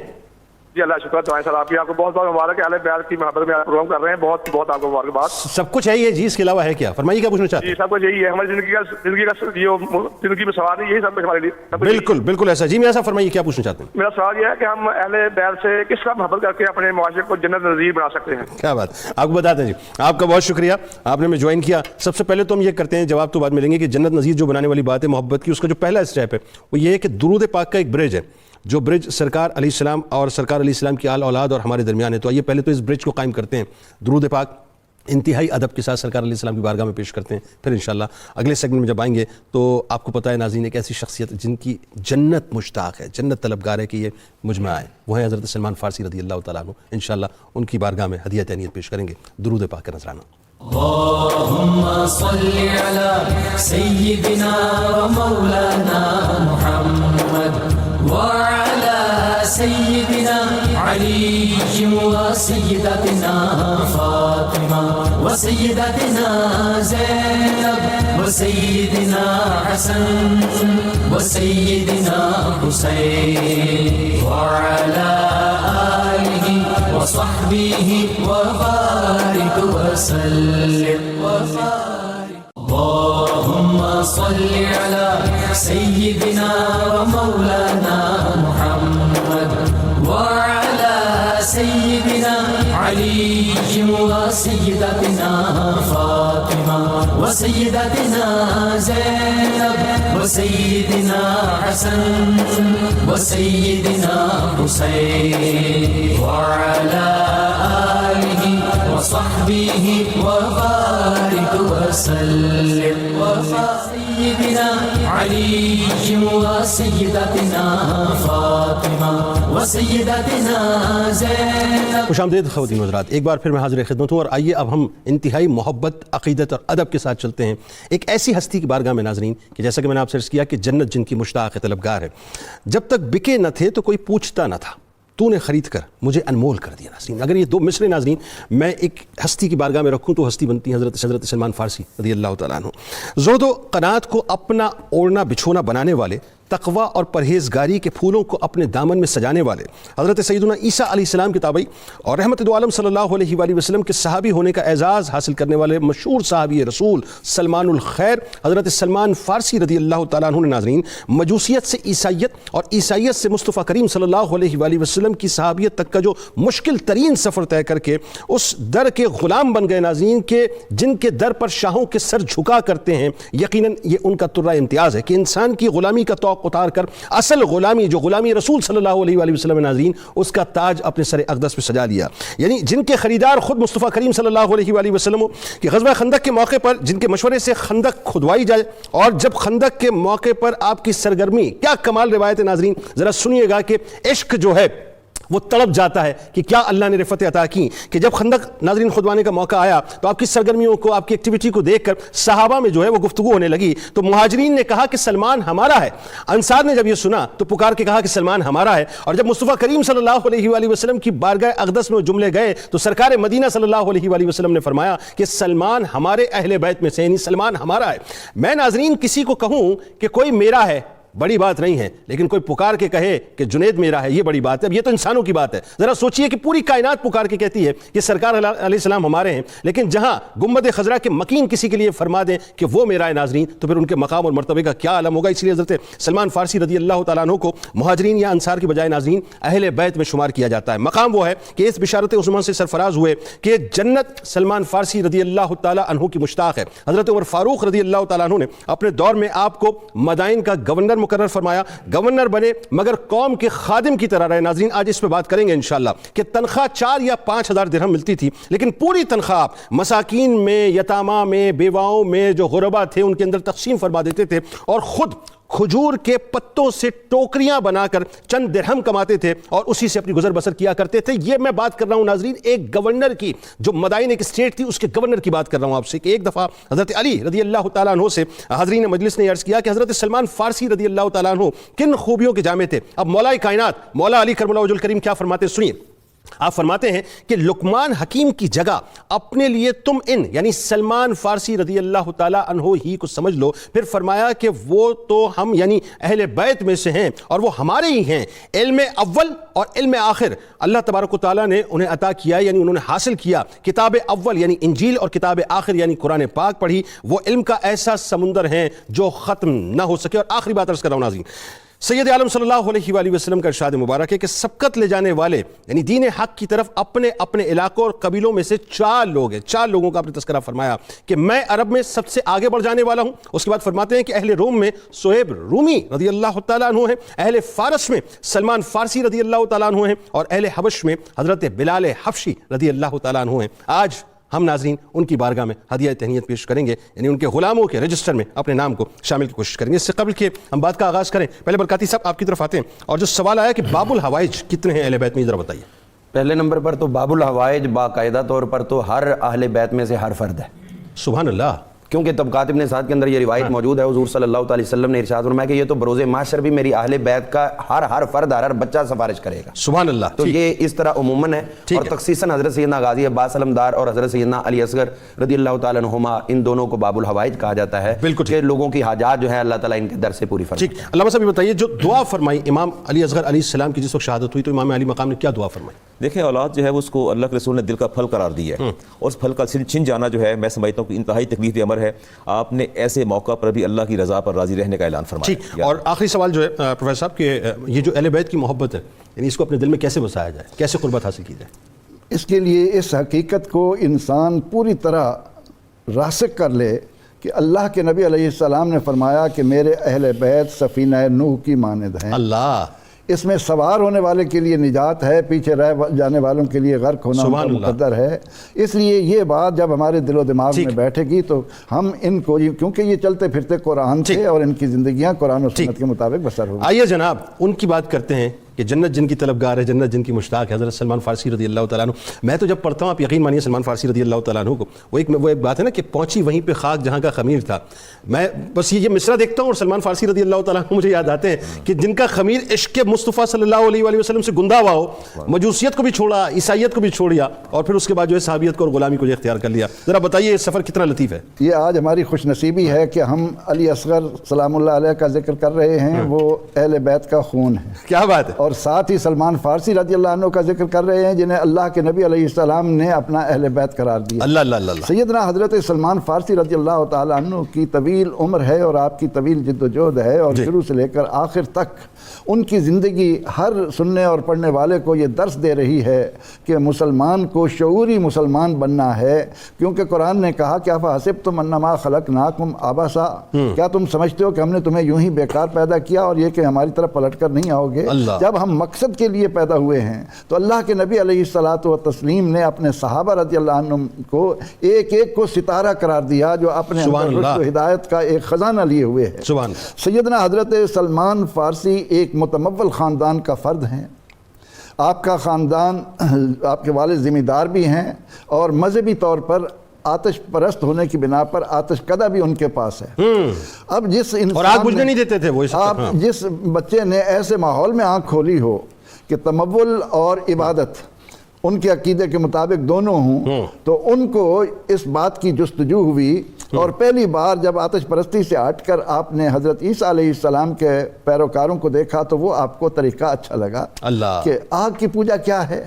جی اللہ شکر دعائیں سر آپ کی. آپ کو بہت بہت مبارک ہے. اہل بیت کی محبت میں آپ پروگرام کر رہے ہیں, بہت بہت آپ کو مبارکباد. سب کچھ ہے یہ جی, اس کے علاوہ ہے کیا؟ فرمائیے کیا پوچھنا چاہتے ہیں. جی سب کچھ یہی ہے ہماری زندگی میں سوال ہے, یہی سب کچھ ہمارے لیے. بالکل بالکل ایسا. جی میاں صاحب فرمائیے کیا پوچھنا چاہتے ہیں. میرا سوال یہ ہے کہ ہم اہل بیت سے کس طرح محبت کر کے اپنے معاشرے کو جنت نظیر بنا سکتے ہیں؟ کیا بات, آپ کو بتاتے ہیں جی. آپ کا بہت شکریہ, آپ نے ہمیں جوائن کیا. سب سے پہلے تو ہم یہ کرتے ہیں, جواب تو بعد ملیں گے, کہ جنت نظیر جو بنانے والی بات ہے محبت کی, اس کا جو پہلا اسٹیپ ہے وہ یہ ہے کہ درود پاک کا ایک برج ہے, جو برج سرکار علیہ السلام اور سرکار علیہ السلام کی آل اولاد اور ہمارے درمیان ہے. تو آئیے پہلے تو اس برج کو قائم کرتے ہیں. درود پاک انتہائی ادب کے ساتھ سرکار علیہ السلام کی بارگاہ میں پیش کرتے ہیں. پھر انشاءاللہ اگلے سیگمنٹ میں جب آئیں گے تو آپ کو پتہ ہے ناظرین, ایک ایسی شخصیت جن کی جنت مشتاق ہے, جنت طلبگار ہے کہ یہ مجمع ہے, وہ ہیں حضرت سلمان فارسی رضی اللہ تعالیٰ عنہ. انشاءاللہ ان کی بارگاہ میں ہدیہ تہنیت پیش کریں گے. درود پاک کا نذرانہ. اللهم صل على سيدنا ومولانا محمد وعلى سيدنا علي وسيدتنا فاطمة وسيدتنا زينب وسيدنا حسن وسيدنا حسين وعلى آله وصحبه وبارك وسلم وبارك. اللهم صل على سيدنا ومولانا محمد وعلى سيدنا علي وسيدتنا فاطمة وسيدتنا زينب وسيدنا حسن وسيدنا حسين وعلى آله وصحبه وبارك وسلم وبارك. سيدنا علي وسيدتنا فاطمة وسيدتنا زينب. خوش آمدید خواتین و حضرات, ایک بار پھر میں حاضر خدمت ہوں, اور آئیے اب ہم انتہائی محبت, عقیدت اور ادب کے ساتھ چلتے ہیں ایک ایسی ہستی کی بارگاہ میں ناظرین, کہ جیسا کہ میں نے آپ سے عرض کیا کہ جنت جن کی مشتاق ہے, طلبگار ہے. جب تک بکے نہ تھے تو کوئی پوچھتا نہ تھا, تو نے خرید کر مجھے انمول کر دیا. ناظرین اگر یہ دو مصرے ناظرین میں ایک ہستی کی بارگاہ میں رکھوں تو ہستی بنتی ہے حضرت سلمان فارسی رضی اللہ تعالیٰ عنہ. زہد و قناعت کو اپنا اوڑھنا بچھونا بنانے والے, تقوی اور پرہیزگاری کے پھولوں کو اپنے دامن میں سجانے والے, حضرت سیدنا عیسیٰ علیہ السلام کے تابعی اور رحمت دو عالم صلی اللہ علیہ وآلہ وسلم کے صحابی ہونے کا اعزاز حاصل کرنے والے مشہور صحابی رسول سلمان الخیر حضرت سلمان فارسی رضی اللہ تعالیٰ عنہ نے ناظرین مجوسیت سے عیسائیت اور عیسائیت سے مصطفیٰ کریم صلی اللہ علیہ وآلہ وسلم کی صحابیت تک کا جو مشکل ترین سفر طے کر کے اس در کے غلام بن گئے ناظرین, کے جن کے در پر شاہوں کے سر جھکا کرتے ہیں. یقیناً یہ ان کا ترہ امتیاز ہے کہ انسان کی غلامی کا توق اتار کر اصل غلامی جو غلامی رسول صلی اللہ علیہ وآلہ وسلم ناظرین, اس کا تاج اپنے سر اقدس پہ سجا لیا. یعنی جن کے خریدار خود مصطفیٰ کریم صلی اللہ علیہ وآلہ وسلم کہ غزوہ خندق کے موقع پر جن کے مشورے سے خندق کھدوائی جائے, اور جب خندق کے موقع پر آپ کی سرگرمی, کیا کمال روایت ہے ناظرین, ذرا سنیے گا کہ عشق جو ہے وہ تڑپ جاتا ہے کہ کیا اللہ نے رفعت عطا کی, کہ جب خندق ناظرین کھدوانے کا موقع آیا تو آپ کی سرگرمیوں کو, آپ کی ایکٹیویٹی کو دیکھ کر صحابہ میں جو ہے وہ گفتگو ہونے لگی. تو مہاجرین نے کہا کہ سلمان ہمارا ہے, انصار نے جب یہ سنا تو پکار کے کہا کہ سلمان ہمارا ہے. اور جب مصطفیٰ کریم صلی اللہ علیہ وآلہ وسلم کی بارگاہ اقدس میں جملے گئے تو سرکار مدینہ صلی اللہ علیہ وآلہ وسلم نے فرمایا کہ سلمان ہمارے اہل بیت میں سے, یعنی سلمان ہمارا ہے. میں ناظرین کسی کو کہوں کہ کوئی میرا ہے, بڑی بات نہیں ہے، لیکن کوئی پکار کے کہے کہ جنید میرا ہے، یہ بڑی بات ہے۔ اب یہ تو انسانوں کی بات ہے، ذرا سوچئے کہ پوری کائنات پکار کے کہتی ہے کہ سرکار علیہ السلام ہمارے ہیں، لیکن جہاں گنبد خضرا کے مکین کسی کے لیے فرما دیں کہ وہ میرا ہے ناظرین، تو پھر ان کے مقام اور مرتبے کا کیا عالم ہوگا۔ اس لیے حضرت سلمان فارسی رضی اللہ تعالیٰ عنہ کو مہاجرین یا انصار کی بجائے ناظرین اہل بیت میں شمار کیا جاتا ہے۔ مقام وہ ہے کہ اس بشارت عظمیٰ سے سرفراز ہوئے کہ جنت سلمان فارسی رضی اللہ تعالیٰ عنہ کی مشتاق ہے۔ حضرت عمر فاروق رضی اللہ تعالیٰ عنہ نے اپنے دور میں آپ کو مدائن کا گورنر مقرر فرمایا، گورنر بنے مگر قوم کے خادم کی طرح رہے۔ ناظرین آج اس پہ بات کریں گے انشاءاللہ کہ تنخواہ 4 یا 5 ہزار درہم ملتی تھی، لیکن پوری تنخواہ مساکین میں، یتامہ میں، بیواؤں میں، جو غربا تھے ان کے اندر تقسیم فرما دیتے تھے، اور خود کھجور کے پتوں سے ٹوکریاں بنا کر چند درہم کماتے تھے اور اسی سے اپنی گزر بسر کیا کرتے تھے۔ یہ میں بات کر رہا ہوں ناظرین ایک گورنر کی، جو مدائن ایک اسٹیٹ تھی اس کے گورنر کی بات کر رہا ہوں آپ سے، کہ ایک دفعہ حضرت علی رضی اللہ تعالیٰ عنہ سے حاضرین مجلس نے عرض کیا کہ حضرت سلمان فارسی رضی اللہ تعالیٰ عنہ کن خوبیوں کے جامع تھے۔ اب مولا کائنات مولا علی کرم اللہ وجہ الکریم کیا فرماتے ہیں، سنیے۔ آپ فرماتے ہیں کہ لقمان حکیم کی جگہ اپنے لیے تم ان یعنی سلمان فارسی رضی اللہ تعالیٰ عنہ ہی کو سمجھ لو۔ پھر فرمایا کہ وہ تو ہم یعنی اہل بیت میں سے ہیں اور وہ ہمارے ہی ہیں۔ علم اول اور علم آخر اللہ تبارک و تعالیٰ نے انہیں عطا کیا، یعنی انہوں نے حاصل کیا۔ کتاب اول یعنی انجیل اور کتاب آخر یعنی قرآن پاک پڑھی، وہ علم کا ایسا سمندر ہے جو ختم نہ ہو سکے۔ اور آخری بات عرض کر رہا ہوں ناظرین، سید عالم صلی اللہ علیہ وآلہ وسلم کا ارشاد مبارک ہے کہ سبقت لے جانے والے یعنی دین حق کی طرف اپنے اپنے علاقوں اور قبیلوں میں سے 4 لوگ ہیں۔ 4 لوگوں کا آپ نے تذکرہ فرمایا کہ میں عرب میں سب سے آگے بڑھ جانے والا ہوں۔ اس کے بعد فرماتے ہیں کہ اہل روم میں صہیب رومی رضی اللہ تعالیٰ عنہ ہیں، اہل فارس میں سلمان فارسی رضی اللہ تعالیٰ عنہ ہیں، اور اہل حبش میں حضرت بلال حبشی رضی اللہ تعالیٰ عنہ ہیں۔ آج ہم ناظرین ان کی بارگاہ میں ہدیہ تہنیت پیش کریں گے، یعنی ان کے غلاموں کے رجسٹر میں اپنے نام کو شامل کی کوشش کریں گے۔ اس سے قبل کہ ہم بات کا آغاز کریں، پہلے برکاتی صاحب آپ کی طرف آتے ہیں، اور جو سوال آیا کہ باب الحوائج کتنے ہیں اہل بیت میں، ذرا بتائیے۔ پہلے نمبر پر تو باب الحوائج باقاعدہ طور پر تو ہر اہل بیت میں سے ہر فرد ہے، سبحان اللہ، کیونکہ طبقات ابن سعد کے اندر یہ روایت موجود ہے، حضور صلی اللہ علیہ وسلم نے ارشاد فرمایا کہ یہ تو بروز محشر بھی میری اہل بیت کا ہر فرد ہر بچہ سفارش کرے گا۔ سبحان اللہ، تو یہ اس طرح عموماً ہے، اور تخصیصاً حضرت سیدنا غازی عباس علمدار اور حضرت سیدنا علی اصغر رضی اللہ تعالیٰ عنہما ان دونوں کو باب الحوائج کہا جاتا ہے، کہ لوگوں کی حاجات جو ہے اللہ تعالیٰ ان کے در سے پوری فرمائے۔ ٹھیک، علامہ صاحب یہ بتائیے جو دعا فرمائی امام علی اصغر علیہ السلام کی جس وقت شہادت ہوئی، تو امام علی مقام نے کیا دعا فرمائی؟ دیکھیں اولاد جو ہے اس کو اللہ کے رسول نے دل کا پھل قرار دیا ہے، اور اس پھل کا چھن جانا جو ہے میں سمجھتا ہوں کہ انتہائی تکلیف امر ہے۔ آپ نے ایسے موقع پر بھی اللہ کی رضا پر راضی رہنے کا اعلان فرمایا۔ ٹھیک، اور آخری سوال جو ہے پروفیسر صاحب کہ یہ جو اہل بیت کی محبت ہے، یعنی اس کو اپنے دل میں کیسے بسایا جائے، کیسے قربت حاصل کی جائے؟ اس کے لیے اس حقیقت کو انسان پوری طرح راسخ کر لے کہ اللہ کے نبی علیہ السلام نے فرمایا کہ میرے اہل بیت سفینہ نوح کی مانند ہیں۔ اللہ، اس میں سوار ہونے والے کے لیے نجات ہے، پیچھے رہ جانے والوں کے لیے غرق ہونا ان کا مقدر ہے۔ اس لیے یہ بات جب ہمارے دل و دماغ میں بیٹھے گی تو ہم ان کو، کیونکہ یہ چلتے پھرتے قرآن تھے اور ان کی زندگیاں قرآن و سنت کے مطابق بسر ہوگی۔ آئیے جناب ان کی بات کرتے ہیں کہ جنت جن کی طلبگار ہے، جنت جن کی مشتاق ہے، حضرت سلمان فارسی رضی اللہ تعالیٰ عنہ۔ میں تو جب پڑھتا ہوں، آپ یقین مانیے سلمان فارسی رضی اللہ تعالیٰ عنہ کو، وہ ایک بات ہے نا کہ پہنچی وہیں پہ خاک جہاں کا خمیر تھا۔ میں بس یہ مصرع دیکھتا ہوں اور سلمان فارسی رضی اللہ تعالیٰ عنہ مجھے یاد آتے ہیں کہ جن کا خمیر عشق مصطفیٰ صلی اللہ علیہ وآلہ وسلم سے گندا ہوا ہو، مجوسیت کو بھی چھوڑا، عیسائیت کو بھی چھوڑیا، اور پھر اس کے بعد جو ہے صحابیت کو اور غلامی کو اختیار کر لیا۔ ذرا بتائیے یہ سفر کتنا لطیف ہے۔ یہ آج ہماری خوش نصیبی ہے کہ ہم علی اصغر سلام اللہ علیہ کا ذکر کر رہے ہیں، وہ اہل بیت کا خون ہے۔ کیا بات ہے۔ اور ساتھ ہی سلمان فارسی رضی اللہ عنہ کا ذکر کر رہے ہیں جنہیں اللہ کے نبی علیہ السلام نے اپنا اہل بیت قرار دیا۔ اللہ اللہ اللہ۔ سیدنا حضرت سلمان فارسی رضی اللہ تعالیٰ عنہ کی طویل عمر ہے اور آپ کی طویل جد و جہد ہے، اور شروع سے لے کر آخر تک ان کی زندگی ہر سننے اور پڑھنے والے کو یہ درس دے رہی ہے کہ مسلمان کو شعوری مسلمان بننا ہے، کیونکہ قرآن نے کہا کہ افحسبتم انما خلقناکم عبثا، کیا تم سمجھتے ہو کہ ہم نے تمہیں یوں ہی بیکار پیدا کیا اور یہ کہ ہماری طرف پلٹ کر نہیں آؤ گے؟ جب ہم مقصد کے لیے پیدا ہوئے ہیں تو اللہ کے نبی علیہ الصلاۃ والتسلیم نے اپنے صحابہ رضی اللہ عنہم کو ایک ایک کو ستارہ قرار دیا جو اپنے رشد و ہدایت کا ایک خزانہ لیے ہوئے ہیں۔ سیدنا حضرت سلمان فارسی ایک متمول خاندان کا فرد ہیں۔ آپ کا خاندان، آپ کے والد ذمہ دار بھی ہیں اور مذہبی طور پر آتش پرست ہونے کی بنا پر آتش کدہ بھی ان کے پاس ہے۔ اب جس انسان، اور آگ بجھنے نہیں دیتے تھے وہ، آپ جس بچے نے ایسے ماحول میں آنکھ کھولی ہو کہ تمول اور عبادت ان کے عقیدے کے مطابق دونوں ہوں، تو ان کو اس بات کی جستجو ہوئی، اور پہلی بار جب آتش پرستی سے ہٹ کر آپ نے حضرت عیسیٰ علیہ السلام کے پیروکاروں کو دیکھا تو وہ آپ کو طریقہ اچھا لگا اللہ، کہ آگ کی پوجا کیا ہے،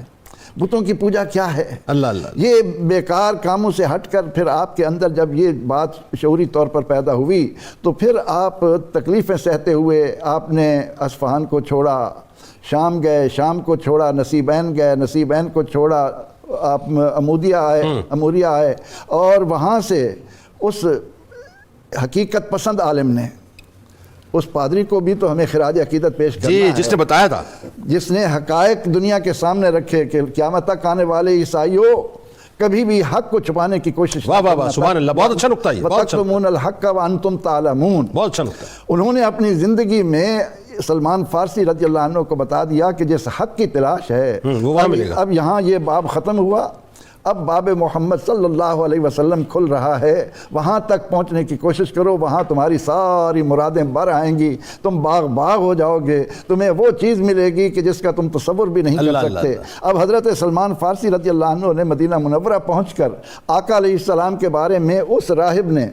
بتوں کی پوجا کیا ہے، اللہ اللہ، یہ بیکار کاموں سے ہٹ کر پھر آپ کے اندر جب یہ بات شعوری طور پر پیدا ہوئی تو پھر آپ تکلیفیں سہتے ہوئے آپ نے اصفہان کو چھوڑا، شام گئے، شام کو چھوڑا، نصیبین گئے، نصیبین کو چھوڑا، آپ اموریہ آئے، اور وہاں سے اس حقیقت پسند عالم نے، اس پادری کو بھی تو ہمیں خراج عقیدت پیش کرنا جی ہے، جس نے بتایا تھا، جس نے حقائق دنیا کے سامنے رکھے کہ قیامت تک آنے والے عیسائیوں کبھی بھی حق کو چھپانے کی کوشش واہ واہ واہ، سبحان اللہ، بہت اچھا نقطہ یہ، بہت اچھا، وَتَكْتُمُونَ الْحَقَّ وَأَنْتُمْ تَعْلَمُونَ، بہت اچھا نقطہ، انہوں نے اپنی زندگی میں سلمان فارسی رضی اللہ عنہ کو بتا دیا کہ جس حق کی تلاش ہے وہ وہاں ملے گا۔ اب یہاں یہ باب ختم ہوا، اب باب محمد صلی اللہ علیہ وسلم کھل رہا ہے، وہاں تک پہنچنے کی کوشش کرو، وہاں تمہاری ساری مرادیں بر آئیں گی، تم باغ ہو جاؤ گے، تمہیں وہ چیز ملے گی کہ جس کا تم تصور بھی نہیں کر سکتے۔ اب حضرت سلمان فارسی رضی اللہ عنہ نے مدینہ منورہ پہنچ کر آقا علیہ السلام کے بارے میں اس راہب نے،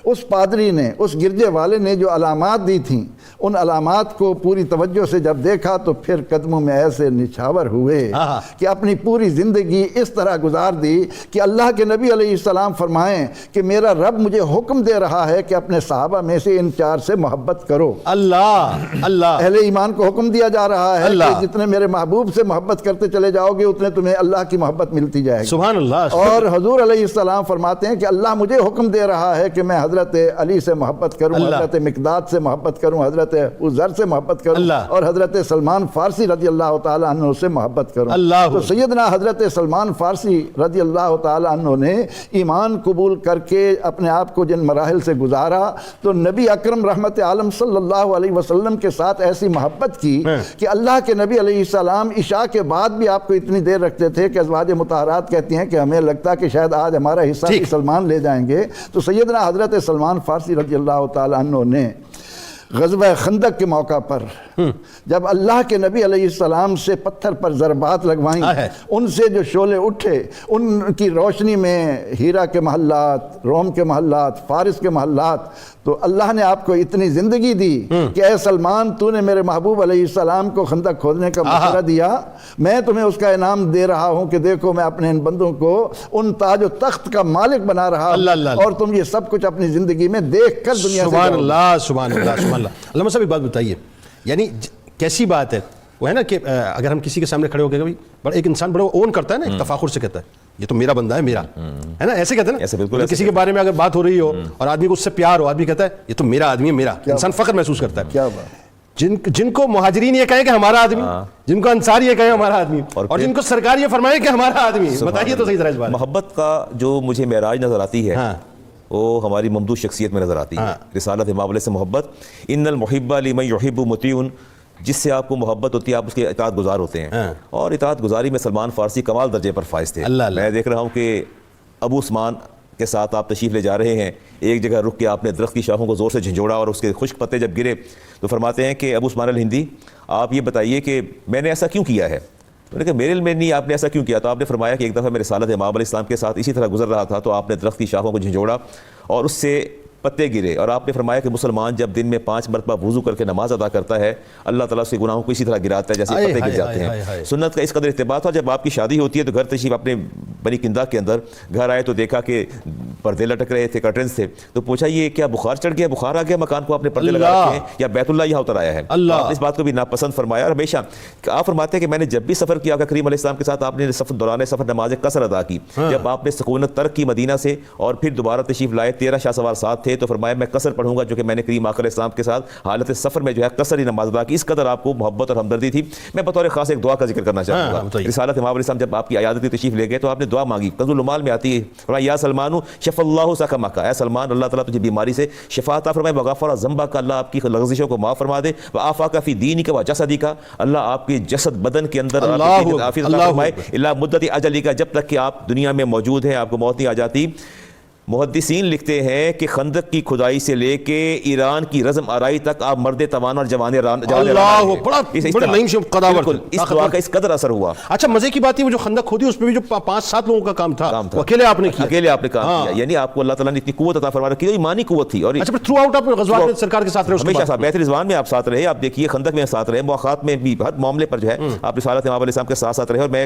اس پادری نے، اس گرجے والے نے جو علامات دی تھیں، ان علامات کو پوری توجہ سے جب دیکھا تو پھر قدموں میں ایسے نچھاور ہوئے کہ اپنی پوری زندگی اس طرح گزار دی کہ اللہ کے نبی علیہ السلام فرمائیں کہ میرا رب مجھے حکم دے رہا ہے کہ اپنے صحابہ میں سے ان 4 سے محبت کرو۔ اللہ اللہ، اہل ایمان کو حکم دیا جا رہا ہے کہ جتنے میرے محبوب سے محبت کرتے چلے جاؤ گے اتنے تمہیں اللہ کی محبت ملتی جائے گی۔ سبحان اللہ۔ اور حضور علیہ السلام فرماتے ہیں کہ اللہ مجھے حکم دے رہا ہے کہ میں حضرت علی سے محبت کروں، حضرت مقداد سے محبت کروں، حضرت عزر سے محبت کروں، اور حضرت سلمان فارسی رضی اللہ تعالیٰ عنہ سے محبت کروں۔ تو سیدنا حضرت سلمان فارسی رضی اللہ تعالیٰ عنہ نے ایمان قبول کر کے اپنے آپ کو جن مراحل سے گزارا تو نبی اکرم رحمت عالم صلی اللہ علیہ وسلم کے ساتھ ایسی محبت کی کہ اللہ کے نبی علیہ السلام عشاء کے بعد بھی آپ کو اتنی دیر رکھتے تھے کہ ازواج مطہرات کہتی ہیں کہ ہمیں لگتا کہ شاید آج ہمارا حصہ بھی سلمان لے جائیں گے۔ تو سیدنا حضرت سلمان فارسی رضی اللہ تعالیٰ عنہ نے غزوہ خندق کے موقع پر جب اللہ کے نبی علیہ السلام سے پتھر پر ضربات لگوائیں، ان سے جو شعلے اٹھے، ان کی روشنی میں ہیرا کے محلات، روم کے محلات، فارس کے محلات، تو اللہ نے آپ کو اتنی زندگی دی کہ اے سلمان تو نے میرے محبوب علیہ السلام کو خندق کھودنے کا مشورہ دیا، میں تمہیں اس کا انعام دے رہا ہوں کہ دیکھو میں اپنے ان بندوں کو ان تاج و تخت کا مالک بنا رہا ہوں، اور تم یہ سب کچھ اپنی زندگی میں دیکھ کر دنیا سے سبحان اللہ سبحان اللہ سبحان اللہ۔ علامہ صاحب ایک بات بتائیے، یعنی کیسی بات ہے وہ ہے نا کہ اگر ہم کسی کے سامنے کھڑے ہو کے کبھی بڑا ایک انسان بڑا اون کرتا ہے نا، ایک تفاخر سے کہتا ہے یہ تو میرا بندہ ہے، میرا ہے نا، ایسے کہتے ہیں نا، ایسے بالکل کسی کے بارے میں اگر بات ہو رہی ہو اور آدمی کو اس سے پیار ہو، آدمی کہتا ہے یہ تو میرا آدمی ہے، میرا، انسان فخر محسوس کرتا ہے۔ کیا بات، جن کو مہاجرین یہ کہیں کہ ہمارا آدمی، جن کو انصار یہ کہیں ہمارا آدمی، اور جن کو سرکار یہ فرمائے کہ ہمارا آدمی، بتائیے تو صحیح طرح اس بات۔ محبت کا جو مجھے معراج نظر آتی ہے وہ ہماری ممدوح شخصیت میں نظر آتی ہے، رسالت امام علیہ سے محبت، ان المحب لمن یحب مطیع، جس سے آپ کو محبت ہوتی ہے آپ اس کے اطاعت گزار ہوتے ہیں، اور اطاعت گزاری میں سلمان فارسی کمال درجے پر فائز تھے۔ میں دیکھ رہا ہوں کہ ابو عثمان کے ساتھ آپ تشریف لے جا رہے ہیں، ایک جگہ رک کے آپ نے درخت کی شاخوں کو زور سے جھنجھوڑا اور اس کے خشک پتے جب گرے تو فرماتے ہیں کہ ابو عثمان الہندی آپ یہ بتائیے کہ میں نے ایسا کیوں کیا ہے؟ میں نے کہا میرے علم میں نہیں، آپ نے ایسا کیوں کیا؟ تو آپ نے فرمایا کہ ایک دفعہ میں رسالت امام علیہ السلام کے ساتھ اسی طرح گزر رہا تھا تو آپ نے درخت کی شاخوں کو جھنجھوڑا اور اس سے پتے گرے، اور آپ نے فرمایا کہ مسلمان جب دن میں 5 مرتبہ وضو کر کے نماز ادا کرتا ہے اللہ تعالیٰ اس کے گناہوں کو اسی طرح گراتا ہے جیسے پتے گر جاتے ہیں۔ سنت کا اس قدر اتباع تھا، جب آپ کی شادی ہوتی ہے تو گھر تشریف اپنے بنی کندا کے اندر گھر آئے تو دیکھا کہ پردے لٹک رہے تھے، کرٹنز تھے، تو پوچھا یہ کیا بخار چڑھ گیا، بخار آ گیا مکان کو، آپ نے پردے لگا رکھے ہیں یا بیت اللہ یہاں اتر آیا ہے؟ آپ اس بات کو بھی ناپسند فرمایا، اور ہمیشہ آپ فرماتے ہیں کہ میں نے جب بھی سفر کیا کریم علیہ السلام کے ساتھ آپ نے دوران سفر نماز قصر ادا کی، جب آپ نے سکونت ترک کی مدینہ سے اور پھر دوبارہ تشریف لائے 13 شاہ سوار ساتھ تھے تو فرمایا میں قصر پڑھوں گا جو کہ میں نے کریم آقا علیہ السلام کے ساتھ حالت سفر میں جو ہے قصر ہی نماز ادا کی۔ اس قدر آپ کو محبت اور ہمدردی تھی۔ میں بطور خاص ایک دعا کا ذکر کرنا چاہوں گا، رسالت امام علیہ السلام جب آپ کی عیادتی تشریف لے گئے تو آپ نے دعا مانگی، کنز العمال میں آتی ہے، فرمایا یا سلمان شف اللہ سقمک، اے سلمان اللہ تعالیٰ تجھے بیماری سے شفا عطا فرمائے، وغفر ذنبک، اللہ آپ کی لغزشوں کو معاف فرما دے، وعافاک فی دینک وجسدک، اللہ آپ کے جسد بدن کے اندر عافیت عطا فرمائے، الا مدت اجلک، جب تک کہ آپ دنیا میں موجود ہیں آپ کو موت نہیں آ جاتی۔ محدثین لکھتے ہیں کہ خندق کی کھدائی سے لے کے ایران کی رزم آرائی تک آپ مرد توان اور جوان اللہ بڑا نعیم سے قداور اس دعا کا اس قدر اثر ہوا. اچھا مزے کی بات ہے وہ جو خندق کھودی اس میں بھی جو 5-7 لوگوں کا کام تھا وہ اکیلے آپ نے کیا. اکیلے آپ نے کام کیا, یعنی آپ کو اللہ تعالیٰ نے اتنی قوت عطا فرما رکھی, ایمانی قوت تھی. اور اچھا پھر تھرو آؤٹ آپ غزوات میں سرکار کے ساتھ رہے, ہمیشہ ساتھ بیت رضوان میں آپ ساتھ رہے, آپ دیکھیے خندق میں ساتھ رہے, مواخات میں بھی ہر معاملے پر جو ہے آپ رسالت امام علیہ السلام کے ساتھ ساتھ رہے. اور میں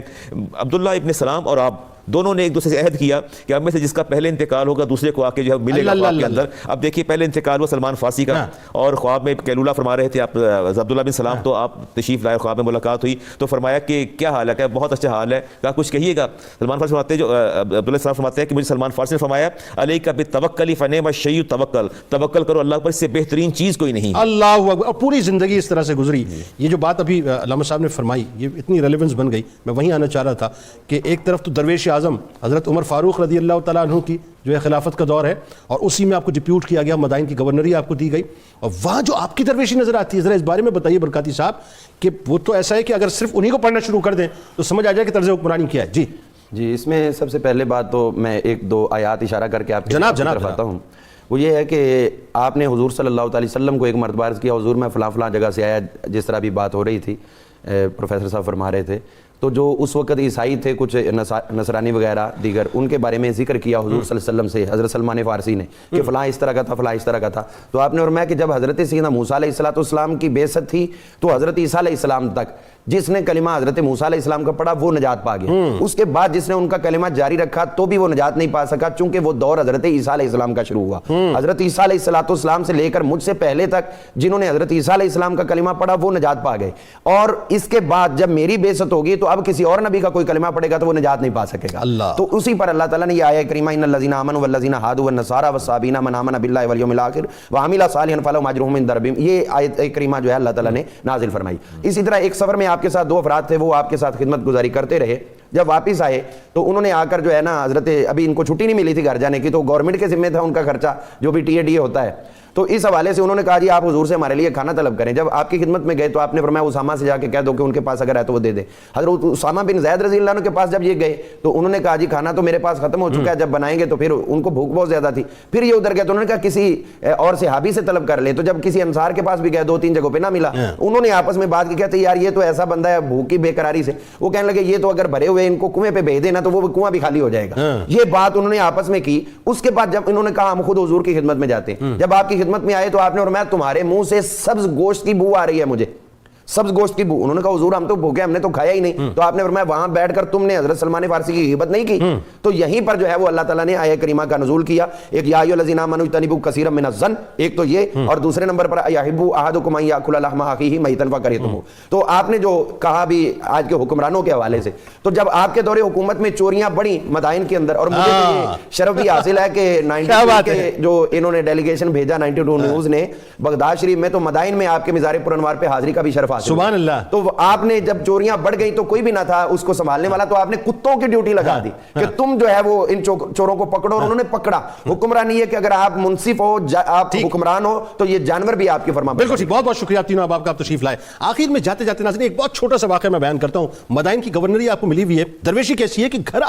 عبداللہ ابن سلام اور آپ دونوں نے ایک دوسرے سے عہد کیا کہ اب میں سے جس کا پہلے انتقال ہوگا دوسرے کو آ کے جو ہے ملے گا خواب کے اندر. اب دیکھیے پہلے انتقال ہوا سلمان فارسی کا, اور خواب میں کیلولہ فرما رہے تھے آپ عبداللہ بن سلام, تو آپ تشریف لائے, خواب میں ملاقات ہوئی تو فرمایا کہ کیا حال ہے, کہ بہت اچھا حال ہے, کہا کچھ کہیے گا. سلمان فارسی فرماتے ہیں, جو عبداللہ سلام فرماتے ہیں کہ مجھے سلمان فارسی نے فرمایا علیک بالتوکل فنعم الشیء توکل, توکل کرو اللہ پر, اس سے بہترین چیز کوئی نہیں. اللہ اکبر. اور پوری زندگی اس طرح سے گزری. یہ جو بات ابھی علامہ صاحب نے فرمائی یہ اتنی ریلیونس بن گئی, میں وہیں آنا چاہ رہا تھا کہ ایک طرف تو درویش اعظم حضرت عمر فاروق رضی اللہ تعالیٰ عنہ کی جو ہے خلافت کا دور ہے, اور اسی میں آپ کو ڈپیوٹ کیا گیا, مدائن کی گورنری آپ کو دی گئی, اور وہاں جو آپ کی درویشی نظر آتی ہے, ذرا اس بارے میں بتائیے برکاتی صاحب, کہ وہ تو ایسا ہے کہ اگر صرف انہی کو پڑھنا شروع کر دیں تو سمجھ آ جائے کہ طرز حکمرانی کیا ہے. جی اس میں سب سے پہلے بات تو میں 1-2 آیات اشارہ کر کے آپ کی طرف آتا ہوں. وہ یہ ہے کہ آپ نے حضور صلی اللہ علیہ وسلم کو ایک مرتبہ عرض کیا, حضور میں فلاں جگہ سے آیا, جس طرح بھی بات ہو رہی تھی پروفیسر صاحب فرما رہے تھے, تو جو اس وقت عیسائی تھے کچھ نصرانی وغیرہ دیگر, ان کے بارے میں ذکر کیا حضور صلی اللہ علیہ وسلم سے حضرت سلمان فارسی نے کہ فلاں اس طرح کا تھا, فلاں اس طرح کا تھا. تو آپ نے فرمایا کہ جب حضرت سیدنا موسیٰ علیہ السلام کی بعثت تھی تو حضرت عیسیٰ علیہ السلام تک جس نے کلمہ حضرت موسیٰ علیہ السلام کا پڑھا وہ نجات پا گیا. اس کے بعد جس نے ان کا کلمہ جاری رکھا تو بھی وہ نجات نہیں پا سکا, چونکہ وہ دور حضرت عیسیٰ علیہ السلام کا شروع ہوا. حضرت عیسیٰ علیہ السلام سے لے کر مجھ سے پہلے تک جنہوں نے حضرت عیسیٰ علیہ السلام کا کلمہ پڑھا وہ نجات پا گئے, اور اس کے بعد جب میری بعثت ہوگی تو اب کسی اور نبی کا کوئی کلمہ پڑھے گا تو وہ نجات نہیں پا سکے گا. تو اسی پر اللہ تعالیٰ نے یہ آیہ کریمہ ان الذین آمنوا والذین ھادوا والنصارى والصابئین من آمن باللہ والیوم الآخر وعمل صالحا فلہم اجرہم عند ربہم, یہ آیت کریمہ جو ہے اللہ تعالیٰ نے نازل فرمائی. اسی طرح ایک سفر میں آپ کے ساتھ 2 افراد تھے, وہ آپ کے ساتھ خدمت گزاری کرتے رہے, جب واپس آئے تو انہوں نے آ کر جو ہے نا حضرت, ابھی ان کو چھٹی نہیں ملی تھی گھر جانے کی, تو گورنمنٹ کے ذمہ تھا ان کا خرچہ جو بھی ٹی اے ہوتا ہے, تو اس حوالے سے انہوں نے کہا جی آپ حضور سے ہمارے لیے کھانا طلب کریں. جب آپ کی خدمت میں گئے تو آپ نے فرمایا اسامہ سے جا کے کہہ دو کہ ان کے پاس اگر ہے تو وہ دے دیں. حضرت اسامہ بن زید رضی اللہ عنہ کے پاس جب یہ گئے تو انہوں نے کہا جی کھانا تو میرے پاس ختم ہو چکا ہے, جب بنائیں گے تو پھر ان کو بھوک بہت زیادہ تھی. پھر یہ ادھر گئے تو انہوں نے کہا کسی اور صحابی سے طلب کر لیں, تو جب کسی انصار کے پاس بھی گئے 2-3 جگہوں پہ نہ ملا, انہوں نے آپس میں بات کی, کہتے یار یہ تو ایسا بندہ ہے بھوک کی بے قراری سے, وہ کہنے لگے یہ تو اگر بھرے ہوئے ان کو کنویں پہ بھیج دینا تو وہ کنواں بھی خالی ہو جائے گا. یہ بات انہوں نے آپس میں کی. اس کے بعد جب انہوں نے کہا ہم خود حضور کی خدمت میں جاتے ہیں, جب آپ کی خدمت میں آئے تو آپ نے فرمایا تمہارے منہ سے سبز گوشت کی بو آ رہی ہے مجھے, سبز گوشت کی بو. انہوں نے کہا حضور ہم تو بھوکے, ہم نے تو کھایا ہی نہیں. تو آپ نے فرمایا وہاں بیٹھ کر تم نے حضرت سلمان فارسی کی غیبت نہیں کی. تو یہیں پر جو ہے وہ اللہ تعالیٰ نے آیہ کریمہ کا نزول کیا, ایک یا ایھا الذین آمنوا اجتنبوا کثیرا من الظن, ایک تو یہ, اور دوسرے نمبر پر یحب احدکم ان یاکل لحم اخیہ میتا فکرہتموہ. تو آپ نے جو کہا بھی آج کے حکمرانوں کے حوالے سے, تو جب آپ کے دور حکومت میں چوریاں بڑی مدائن کے اندر, اور مجھے تو یہ شرف بھی حاصل ہے کہ 92 کے جو انہوں نے ڈیلیگیشن بھیجا 92 نیوز نے بغداد شریف میں, تو مدائن میں آپ کے مزار پرانوار پہ حاضری کا بھی شرف حاصل. سبحان اللہ. تو آپ نے جب چوریاں بڑھ گئی تو کوئی بھی نہ تھا اس کو سنبھالنے والا, تو آپ نے کتوں کی ڈیوٹی لگا دی کہ تم جو ہے وہ ان چوروں کو پکڑو, اور انہوں نے پکڑا. حکمرانی ہے کہ اگر آپ منصف ہو, آپ حکمران ہو, تو یہ جانور بھی آپ کی فرما. بالکل ٹھیک, بہت بہت شکریہ آپ تینوں, آپ کا تشریف لائے. آخر میں جاتے جاتے ناظرین ایک بہت چھوٹا سا واقعہ میں بیان کرتا ہوں. مدائن کی گورنری آپ کو ملی ہوئی ہے, درویشی کیسی ہے کہ گھر